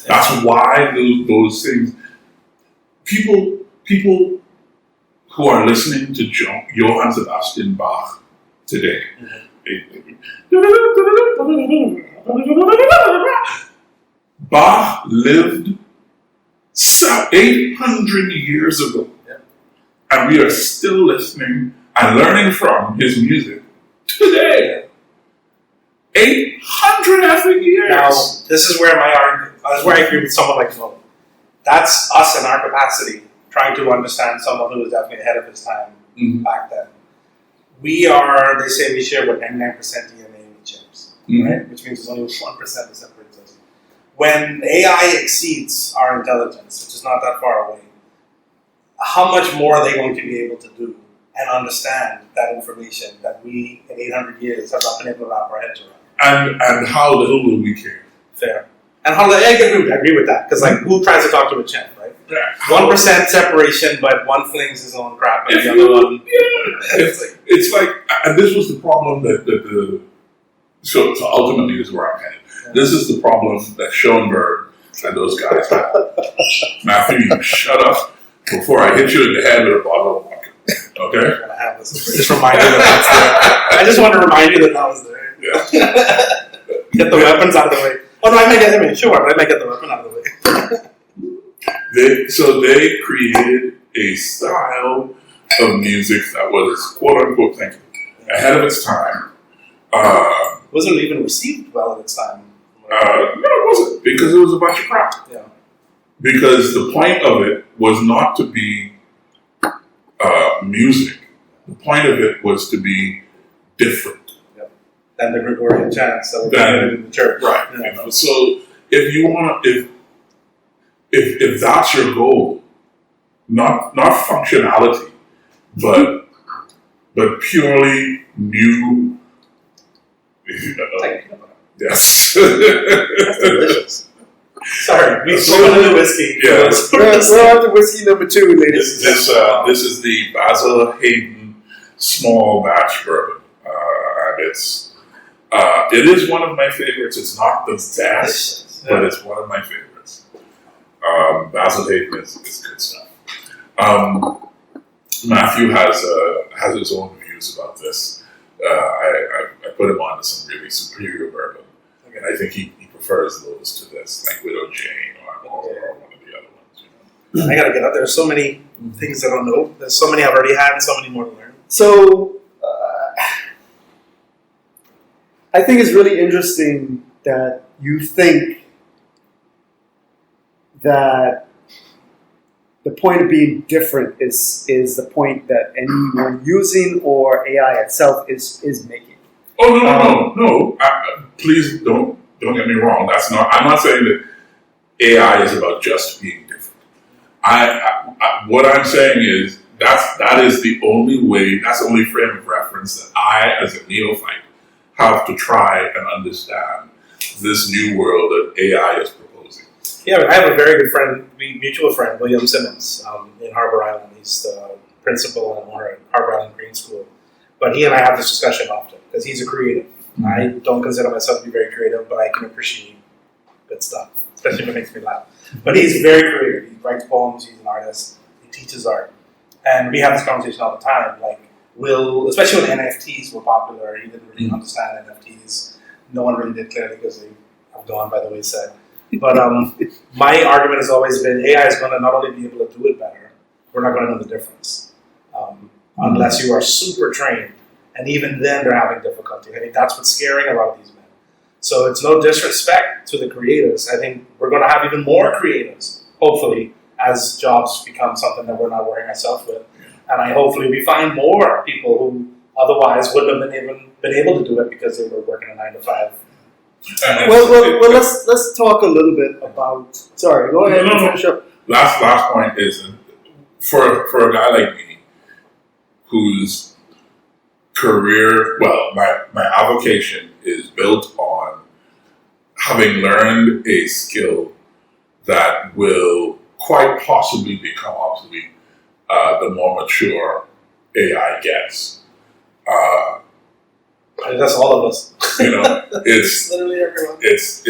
That's why those things. People who are listening to Johann Sebastian Bach today. Bach lived 800 years ago, and we are still listening and learning from his music today. 800 effing years. Now, this is where I agree with someone like Mo. That's us in our capacity trying to understand someone who was definitely ahead of his time back then. They say we share 99% DNA with chimps, right? Which means there's only 1% that separates us. When AI exceeds our intelligence, which is not that far away, how much more are they going to be able to do and understand that information that we, in 800 years, have not been able to wrap our heads around? And how little will we care? Fair. And I agree with that, because who tries to talk to a chimp, right? 1% separation, but one flings his own crap and the other one. Yeah. It's like, and this was the problem so ultimately this is where I'm headed. Yeah. This is the problem that Schoenberg and those guys had. Matthew, you shut up before I hit you in the head with a bottle of vodka. Okay? Just remind you that that's there. I just want to remind you that was there. Yeah. Get the weapons out of the way. Oh no, I may get the weapon out of the way. They created a style of music that was quote unquote ahead of its time. Wasn't even received well at its time. No, it wasn't, because it was a bunch of crap. Yeah. Because the point of it was not to be music. The point of it was to be different. Yep. Than the Gregorian chants that were played in the church. Right. Yeah. So if you want to, if that's your goal, not functionality, but purely new. Yes. That's delicious. Sorry, we spoke into whiskey. Yeah. We're on to whiskey number 2, ladies. This is the Basil Hayden small batch bourbon, and it is one of my favorites. It's not the best, but it's one of my favorites. Basil Hayden is good stuff. Matthew has his own views about this. I put him on to some really superior bourbon, and I think he prefers those to this, like Widow Jane or one of the other ones. You know? I gotta get out there. There's so many things I don't know. There's so many I've already had, and so many more to learn. So, I think it's really interesting that you think that the point of being different is the point that anyone using or AI itself is making. Oh no! Please don't get me wrong. That's not. I'm not saying that AI is about just being different. What I'm saying is that is the only way. That's the only frame of reference that I, as a neophyte, have to try and understand this new world that AI is proposing. Yeah, I have a very good friend, mutual friend, William Simmons, in Harbor Island. He's the principal and owner at Harbor Island Green School. But he and I have this discussion often because he's a creative. I don't consider myself to be very creative, but I can appreciate good stuff, especially if it makes me laugh. But he's very creative. He writes poems. He's an artist. He teaches art. And we have this conversation all the time. Like, especially when NFTs were popular, he didn't really understand NFTs. No one really did clearly because they have gone by the wayside. But my argument has always been AI is going to not only be able to do it better, we're not going to know the difference unless you are super trained. And even then, they're having difficulty. I think that's what's scaring a lot of these men. So it's no disrespect to the creatives. I think we're going to have even more creatives, hopefully, as jobs become something that we're not worrying ourselves with. And hopefully we find more people who otherwise wouldn't have been able to do it because they were working a 9 to 5. Well, let's talk a little bit about. Sorry, go ahead and finish up. Last point is for a guy like me, whose career, my avocation is built on having learned a skill that will quite possibly become obsolete the more mature AI gets. That's all of us. You know, it's literally everyone. It's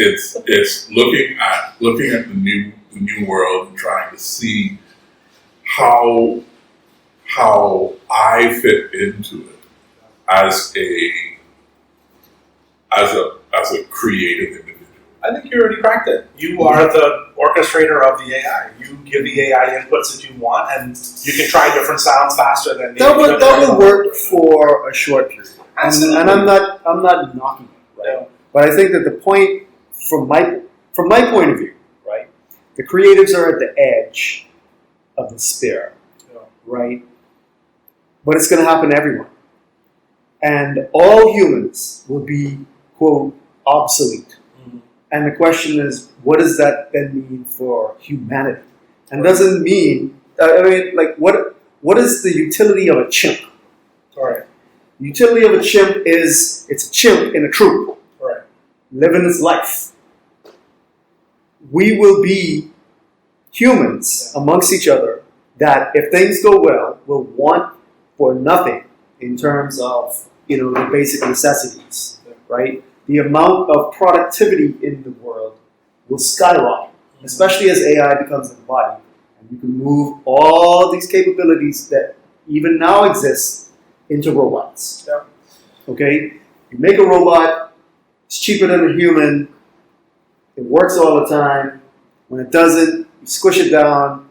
looking at the new world and trying to see how I fit into it as a creative individual. I think you already cracked it. You are the orchestrator of the AI. You give the AI inputs that you want, and you can try different sounds faster than that would work for a short period. And I'm not knocking it, right? Yeah. But I think that the point, from my point of view, right, the creatives are at the edge of the spear, right? But it's going to happen to everyone, and all humans will be, quote, obsolete. Mm-hmm. And the question is, what does that then mean for humanity? And doesn't mean, what is the utility of a chimp? All right. The utility of a chimp is it's a chimp in a troop, right, living its life. We will be humans amongst each other that, if things go well, will want for nothing in terms of the basic necessities, right? The amount of productivity in the world will skyrocket, especially as AI becomes the body, and you can move all these capabilities that even now exist into robots. Yeah. Okay? You make a robot, it's cheaper than a human, it works all the time. When it doesn't, you squish it down,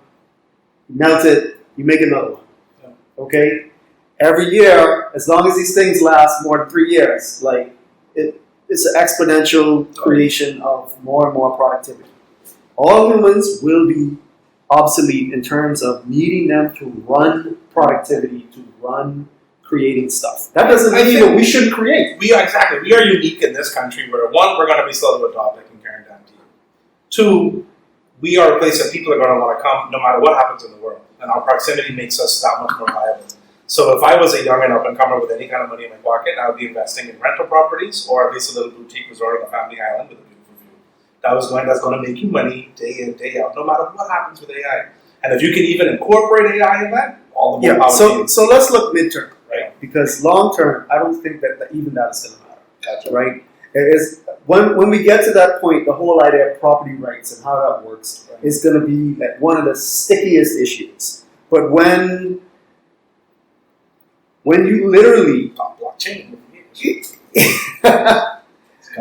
you melt it, you make another one. Yeah. Okay? Every year, as long as these things last more than 3 years, it's an exponential creation of more and more productivity. All humans will be obsolete in terms of needing them to run productivity, to run creating stuff. That doesn't mean that we shouldn't create. We are unique in this country where, one, we're going to be slow to adopt, I can guarantee you. Two, we are a place that people are going to want to come no matter what happens in the world. And our proximity makes us that much more viable. So if I was a young and up-and-comer with any kind of money in my pocket, I would be investing in rental properties or at least a little boutique resort on a family island with a beautiful view. That's going to make you money day in, day out, no matter what happens with AI. And if you can even incorporate AI in that, all the more power to you. So let's look midterm. Right? right? Because long term, I don't think that even that is going to matter, Gotcha. right? It is when we get to that point, the whole idea of property rights and how that works is going to be like one of the stickiest issues. But when you literally Blockchain.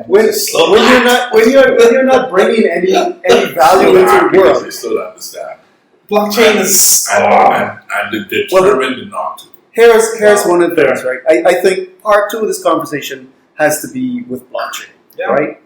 when you're not bringing any value into the world. They still understand. Blockchain is and determined not to. Here's one of the things, right? I think part two of this conversation has to be with blockchain, right?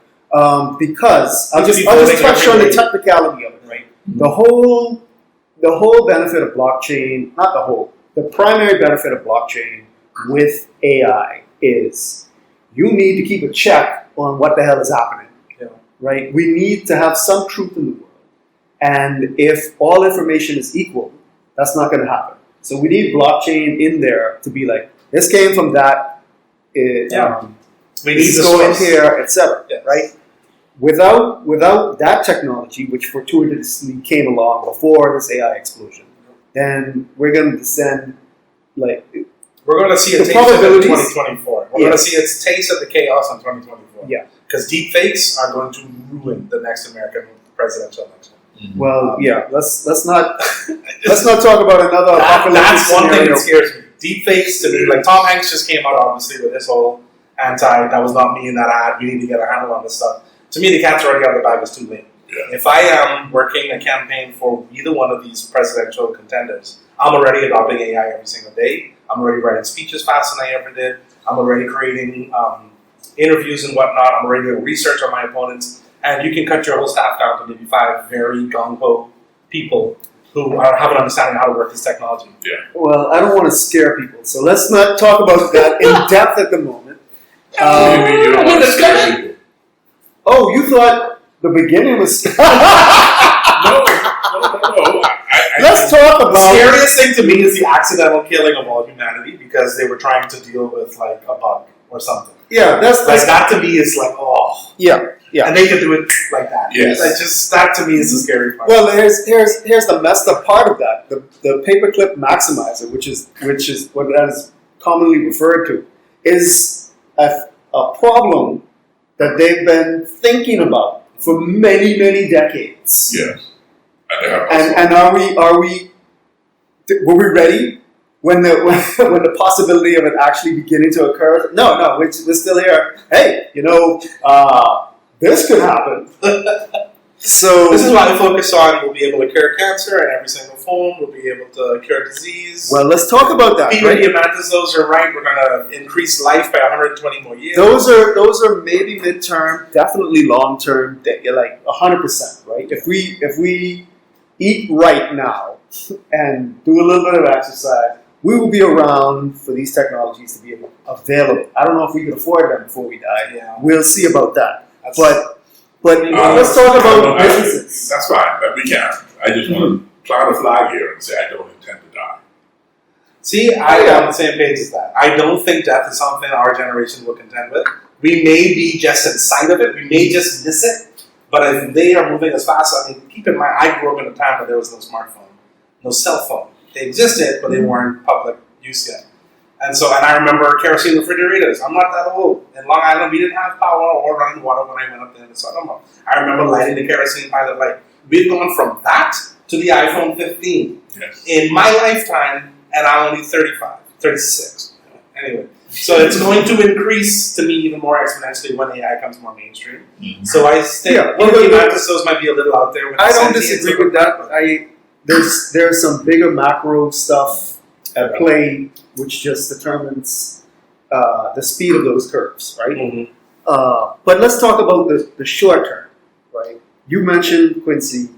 Because I'll just touch on the technicality of it, right? The whole benefit of blockchain, not the whole, the primary benefit of blockchain with AI is you need to keep a check on what the hell is happening, right? We need to have some truth in the world. And if all information is equal, that's not going to happen. So we need blockchain in there to be like, this came from that, we need this to go in source. here, etc. Yes. Right? Without that technology, which fortuitously came along before this AI explosion, then we're going to descend like. We're going to see a The taste of it in probabilities- 2024. We're going to see its taste of the chaos in 2024. Yeah. Because deepfakes are going to ruin the next American presidential election. Well, yeah. Let's not talk about another apocalyptic That's one thing scenario. that scares me. Deepfakes to me, like Tom Hanks just came out obviously with his whole that was not me in that ad. We need to get a handle on this stuff. To me, the cat's already out of the bag. It's too late. Yeah. If I am working a campaign for either one of these presidential contenders, I'm already adopting AI every single day. I'm already writing speeches faster than I ever did. I'm already creating interviews and whatnot. I'm already doing research on my opponents. And you can cut your whole staff down to maybe 5 very gung-ho people who have an understanding of how to work this technology. Well, I don't want to scare people, so let's not talk about that in depth at the moment. Maybe you don't want to scare people. Oh, you thought the beginning was. No. Let's talk The about. scariest thing to me is the accidental killing of all humanity because they were trying to deal with like a bug or something. Yeah, that's Like that to me is like, oh. yeah. And they can do it like that. Yes. Like just that to me is the scary part. Well, here's the messed up part of that. The paperclip maximizer, which is what that is commonly referred to, is a problem that they've been thinking about for many decades. Yes. And And were we ready when the possibility of it actually beginning to occur? No, we're still here. Hey, this could happen. So this is why I focus on we'll be able to cure cancer in every single form. We'll be able to cure disease. well, let's talk about that. Even Right? the Amandas, those are right. We're going to increase life by 120 more years. Those are maybe midterm, definitely long term, like 100%. Right? If we eat right now and do a little bit of exercise, we will be around for these technologies to be available. I don't know if we can afford them before we die. Yeah. We'll see about that. That's- But let's talk about businesses. That's fine. That we can. I just want to plant a flag here and say I don't intend to die. See, I'm on the same page as that. I don't think death is something our generation will contend with. We may be just inside of it. We may just miss it. But if they are moving as fast, I mean, keep in mind, I grew up in a time where there was no smartphone, no cell phone. They existed, but they weren't public use yet. And I remember kerosene refrigerators. I'm not that old. In Long Island, we didn't have power or running water when I went up there in the summer. I remember lighting the kerosene pilot light. We've gone from that to the iPhone 15 Yes. in my lifetime, and I'm only 36. Anyway, so it's going to increase to me even more exponentially when AI comes more mainstream. Mm-hmm. So I think the Amandas might be a little out there. With I don't sentience disagree of- with that. There's some bigger macro stuff at play which just determines the speed of those curves, right? Mhm. But let's talk about the short term, right? You mentioned, Quincy,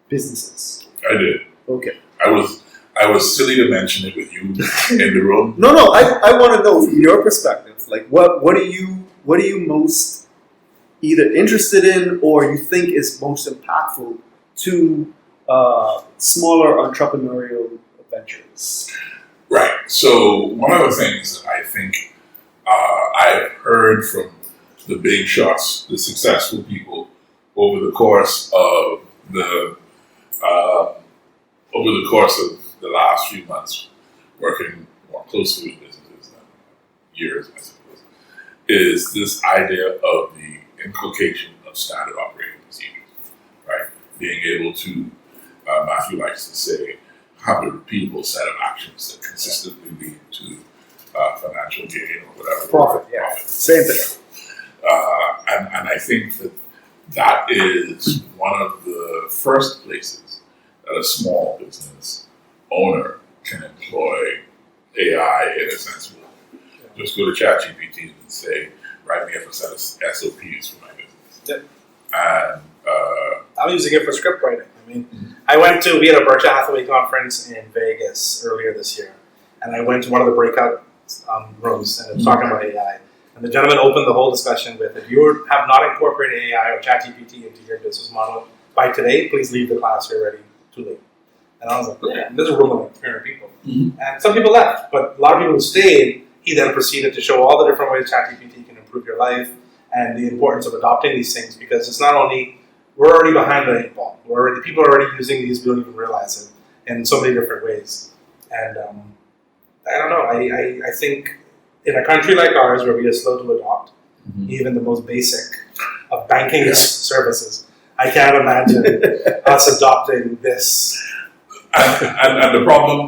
businesses. I did. Okay. I was silly to mention it with you in the room. No, I want to know from your perspective, like what are you most either interested in or you think is most impactful to smaller entrepreneurial ventures? Right. So one of the things that I think I've heard from the big shots, the successful people, over the course of the last few months, working more closely with businesses, years, I suppose, is this idea of the inculcation of standard operating procedures, right? Being able to, Matthew likes to say, have a repeatable set of actions that consistently lead to financial gain or whatever. Profit, yeah. Profit. Same thing. And I think that is one of the first places that a small business owner can employ AI in a sensible way. Just go to ChatGPT and say, write me up a set of SOPs for my business. Yep. And I'm using it for script writing. I mean, we had a Berkshire Hathaway conference in Vegas earlier this year, and I went to one of the breakout rooms, and it was talking about AI. And the gentleman opened the whole discussion with, if you have not incorporated AI or ChatGPT into your business model by today, please leave the class, you're ready, too late. And I was like, yeah, there's a room of like 300 people. Mm-hmm. And some people left, but a lot of people who stayed, he then proceeded to show all the different ways ChatGPT can improve your life and the importance of adopting these things, because it's not only, we're already behind the 8 ball. People are already using these, we don't even realize it, in so many different ways. And I don't know, I think in a country like ours where we are slow to adopt, even the most basic of banking services, I can't imagine us adopting this. And the problem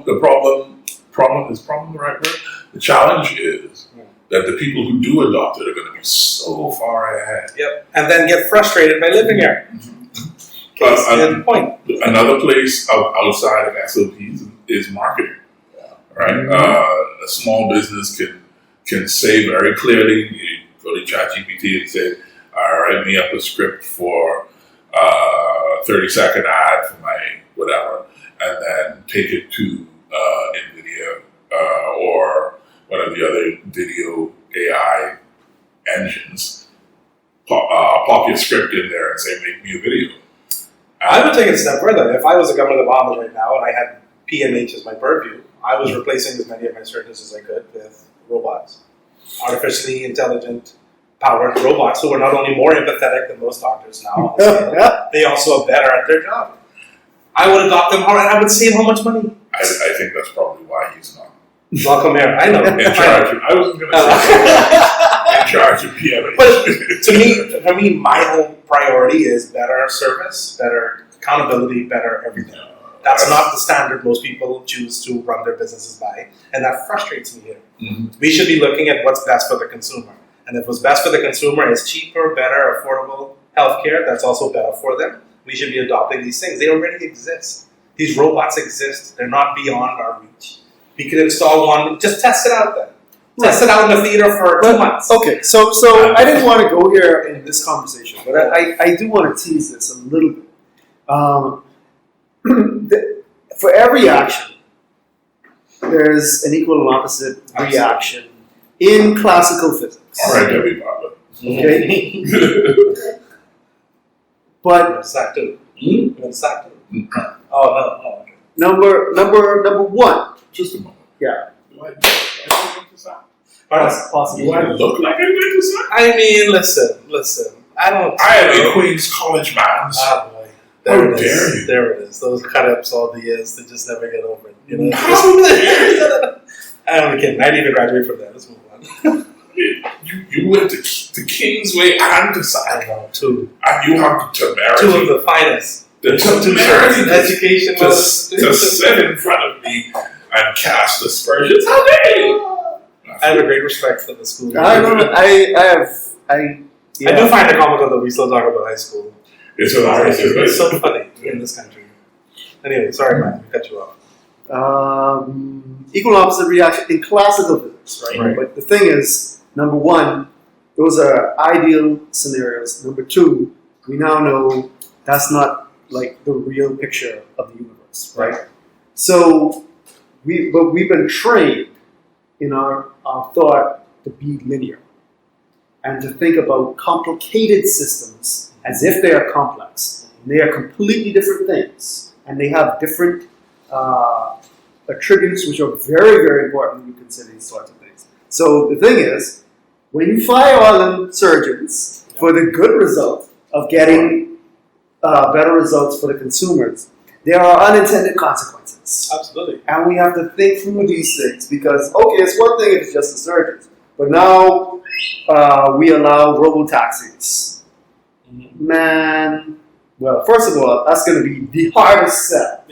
is the right word? The challenge is that the people who do adopt it are going to be so far ahead. Yep, and then get frustrated by living here. Point. Another place outside of SOPs is marketing. Right, a small business can say very clearly. You go to ChatGPT and say, "Write me up a script for a 30-second ad for my whatever," and then take it to NVIDIA or one of the other video AI engines. Pop your script in there and say, "Make me a video." I would take it a step further. If I was a government of Bahamas right now and I had PMH as my purview, I was replacing as many of my surgeons as I could with robots. Artificially intelligent, powered robots who are not only more empathetic than most doctors now, they also are better at their job. I would adopt them, and I would save how much money? I think that's probably why he's not. Welcome here. I know. In charge of, I wasn't going to say in charge of PMH. But for me, my whole priority is better service, better accountability, better everything. That's not the standard most people choose to run their businesses by, and that frustrates me here. Mm-hmm. We should be looking at what's best for the consumer. And if what's best for the consumer is cheaper, better, affordable healthcare, that's also better for them. We should be adopting these things. They already exist. These robots exist. They're not beyond our reach. We could install one, just test it out then. Right. Test it out in the theater for 2 months. Okay, so I didn't want to go here in this conversation, but I do want to tease this a little bit. For every action, there's an equal and opposite reaction in classical physics. All right, Debbie Butler. Okay. But Oh no. Okay. Number one. Just a moment. Yeah. Do I look Possibly. Do I look like I'm going to say? I mean, listen. I am a Queen's College man. Ah, boy. How dare you? There it is. Those cut-ups all the years, they just never get over it. You know? How dare you? I'm kidding. I didn't even graduate from that. Let's move on. You went to Kingsway and to Side. I know, two. And you have the temerity. Two of the finest. The temerity education to sit in front of me and cast aspersions. How dare you? I have a great respect for the school. I do find it comical that we still talk about high school. It's hilarious. It's so funny in this country. Anyway, sorry, man, we cut you off. Equal opposite reaction in classical physics, right? But the thing is, number one, those are ideal scenarios. Number two, we now know that's not like the real picture of the universe, right? So we've been trained in our thought to be linear and to think about complicated systems as if they are complex. They are completely different things, and they have different attributes which are very, very important when you consider these sorts of things. So the thing is, when you fire all the surgeons for the good result of getting better results for the consumers, there are unintended consequences. Absolutely. And we have to think through these things because, okay, it's one thing if it's just the surgeons, But now we allow robo-taxis. Mm-hmm. Man, well, first of all, that's going to be the hardest sell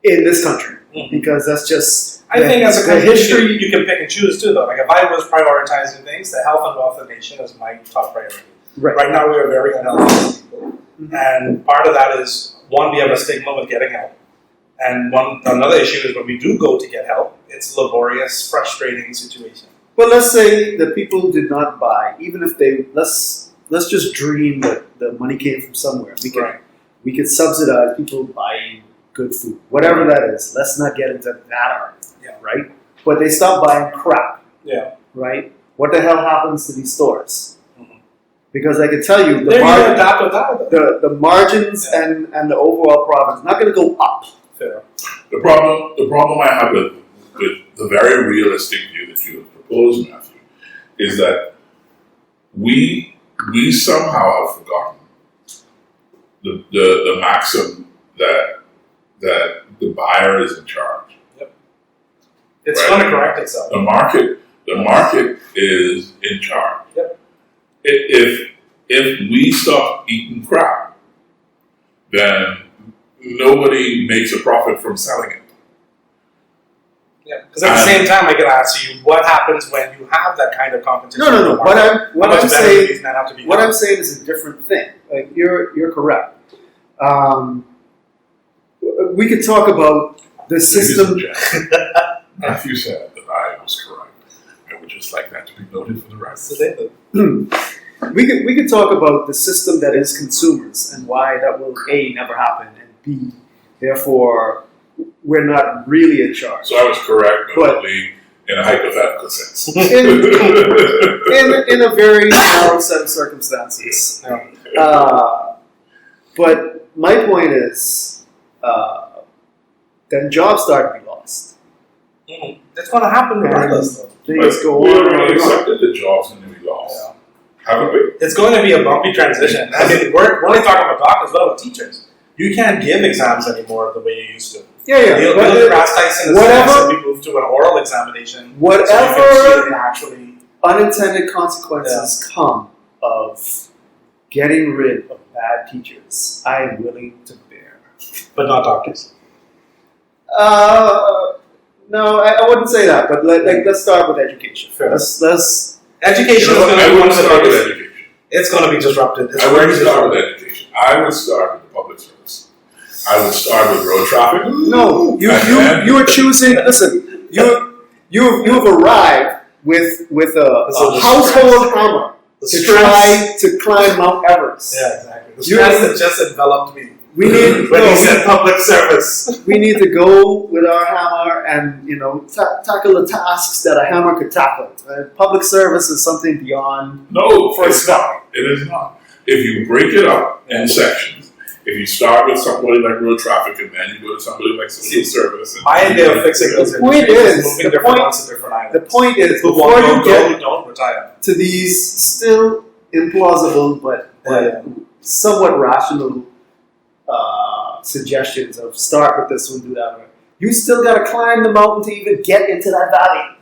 in this country because that's just I think as a the country, history. you can pick and choose too, though. Like if I was prioritizing things, the health and wealth of the nation is my top priority. Right now, we are very unhealthy as people, and part of that is one, we have a stigma with getting help, and another issue is when we do go to get help, it's a laborious, frustrating situation. But let's say the people did not buy, even if they let's just dream that the money came from somewhere. We could subsidize people buying good food, whatever that is. Let's not get into that argument, right? But they stop buying crap, right? What the hell happens to these stores? Because I can tell you, the margins and the overall profit is not going to go up. Fair. The problem I have with the very realistic view that you have proposed, Matthew, is that we somehow have forgotten the maxim that the buyer is in charge. Yep. It's going to correct itself. The market is in charge. Yep. If we stop eating crap, then nobody makes a profit from selling it. Yeah, because at the same time, I can ask you, what happens when you have that kind of competition? No. What I'm saying is a different thing. Like you're correct. We could talk about the system. Matthew said that I was correct. I would just like that to be noted for the record. We could talk about the system that is consumers and why that will A, never happen, and B, therefore we're not really in charge. So I was correct, but only in a hypothetical sense. in a very narrow set of circumstances. But my point is, then jobs start to be lost. Mm-hmm. That's going to happen regardless, though. Things go we on. already accepted the jobs and we lost. Haven't we? It's going to be a bumpy transition. I mean, we're only talking about doctors, what about teachers? You can't give exams anymore the way you used to. Yeah. Neil deGrasse Tyson said we moved to an oral examination. Whatever actually unintended consequences come of getting rid of bad teachers, I'm willing to bear. But not doctors. No, I wouldn't say that. But let's start with education. Fair. Let's Education is going to be one of the start with biggest. education. It's going to be disrupted. I wouldn't start with education. I would start with the public service. I would start with road traffic. No, you are choosing. Listen, you've arrived with a household hammer to climb Mount Everest. Yeah, exactly. The stress that just enveloped me. We need when he said public service. We need to go with our hammer and tackle the tasks that a hammer could tackle. Public service is something beyond. No, it's not. It is not. If you break it up in sections, if you start with somebody like road traffic and then you go to somebody like civil service. And my idea of fixing those the point is moving different ones to different islands. The point is before you get to these still implausible but somewhat rational suggestions of start with this one, do that one. You still got to climb the mountain to even get into that valley.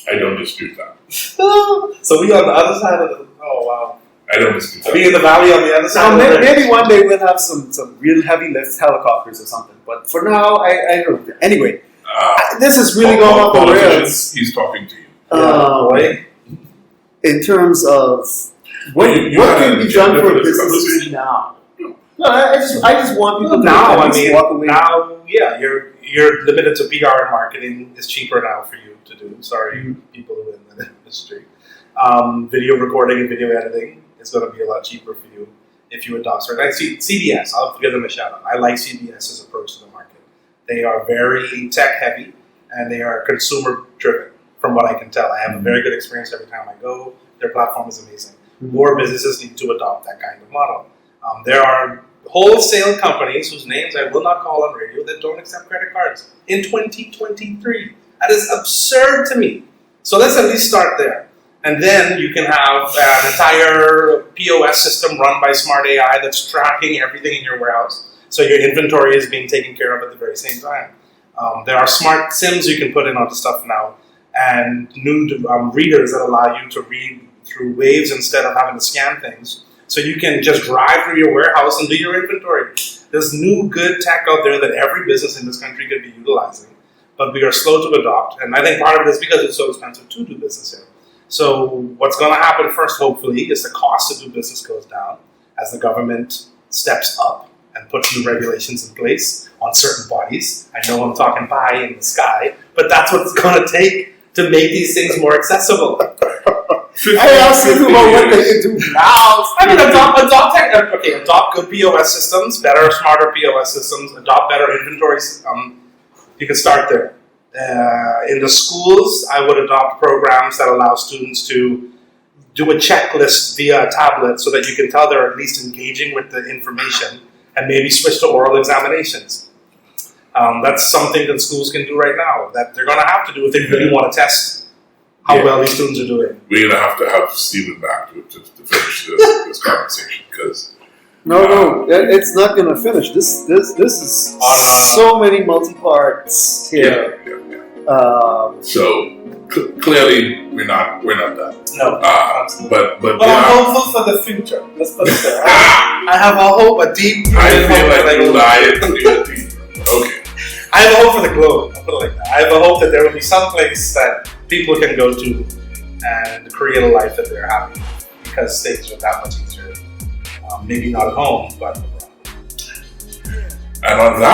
I don't dispute that. So we on the other side of the. Oh wow. I don't dispute that. Be in the valley on the other side. Maybe one day we'll have some real heavy lift helicopters or something. But for now, I don't. Anyway, this is really going off the rails. He's talking to you. In terms of what can be done for businesses now. No, I just want people to walk away. Now, you're limited to PR and marketing. It's cheaper now for you to do. Sorry, people who are in the industry. Video recording and video editing is going to be a lot cheaper for you if you adopt certain. I see CBS. I'll give them a shout out. I like CBS's approach to the market. They are very tech heavy and they are consumer driven. From what I can tell, I have a very good experience every time I go. Their platform is amazing. More businesses need to adopt that kind of model. There are wholesale companies whose names I will not call on radio that don't accept credit cards in 2023. That is absurd to me. So let's at least start there. And then you can have an entire POS system run by smart AI that's tracking everything in your warehouse. So your inventory is being taken care of at the very same time. There are smart SIMs you can put in onto stuff now. and new readers that allow you to read through waves instead of having to scan things. So you can just drive through your warehouse and do your inventory. There's new good tech out there that every business in this country could be utilizing, but we are slow to adopt. And I think part of it is because it's so expensive to do business here. So what's going to happen first, hopefully, is the cost to do business goes down as the government steps up and puts new regulations in place on certain bodies. I know I'm talking pie in the sky, but that's what it's going to take to make these things more accessible. I asked you about what they can do now. I mean, adopt good POS systems, better, smarter POS systems, adopt better inventory. You can start there. In the schools, I would adopt programs that allow students to do a checklist via a tablet so that you can tell they're at least engaging with the information, and maybe switch to oral examinations. That's something that schools can do right now that they're going to have to do if they really want to test how well these students are doing. We're going to have Stephen back to finish this conversation because no, it's not going to finish. This is so many multi-parts here. So clearly we're not done. No, but I'm hopeful for the future. Let's put it there. I have a hope, a deep. I feel like you lied to me deep. Okay. I have a hope for the globe. I'll put it like that. I have a hope that there will be some place that people can go to and create a life that they're happy with, because things are that much easier. Maybe not at home, but abroad. And on that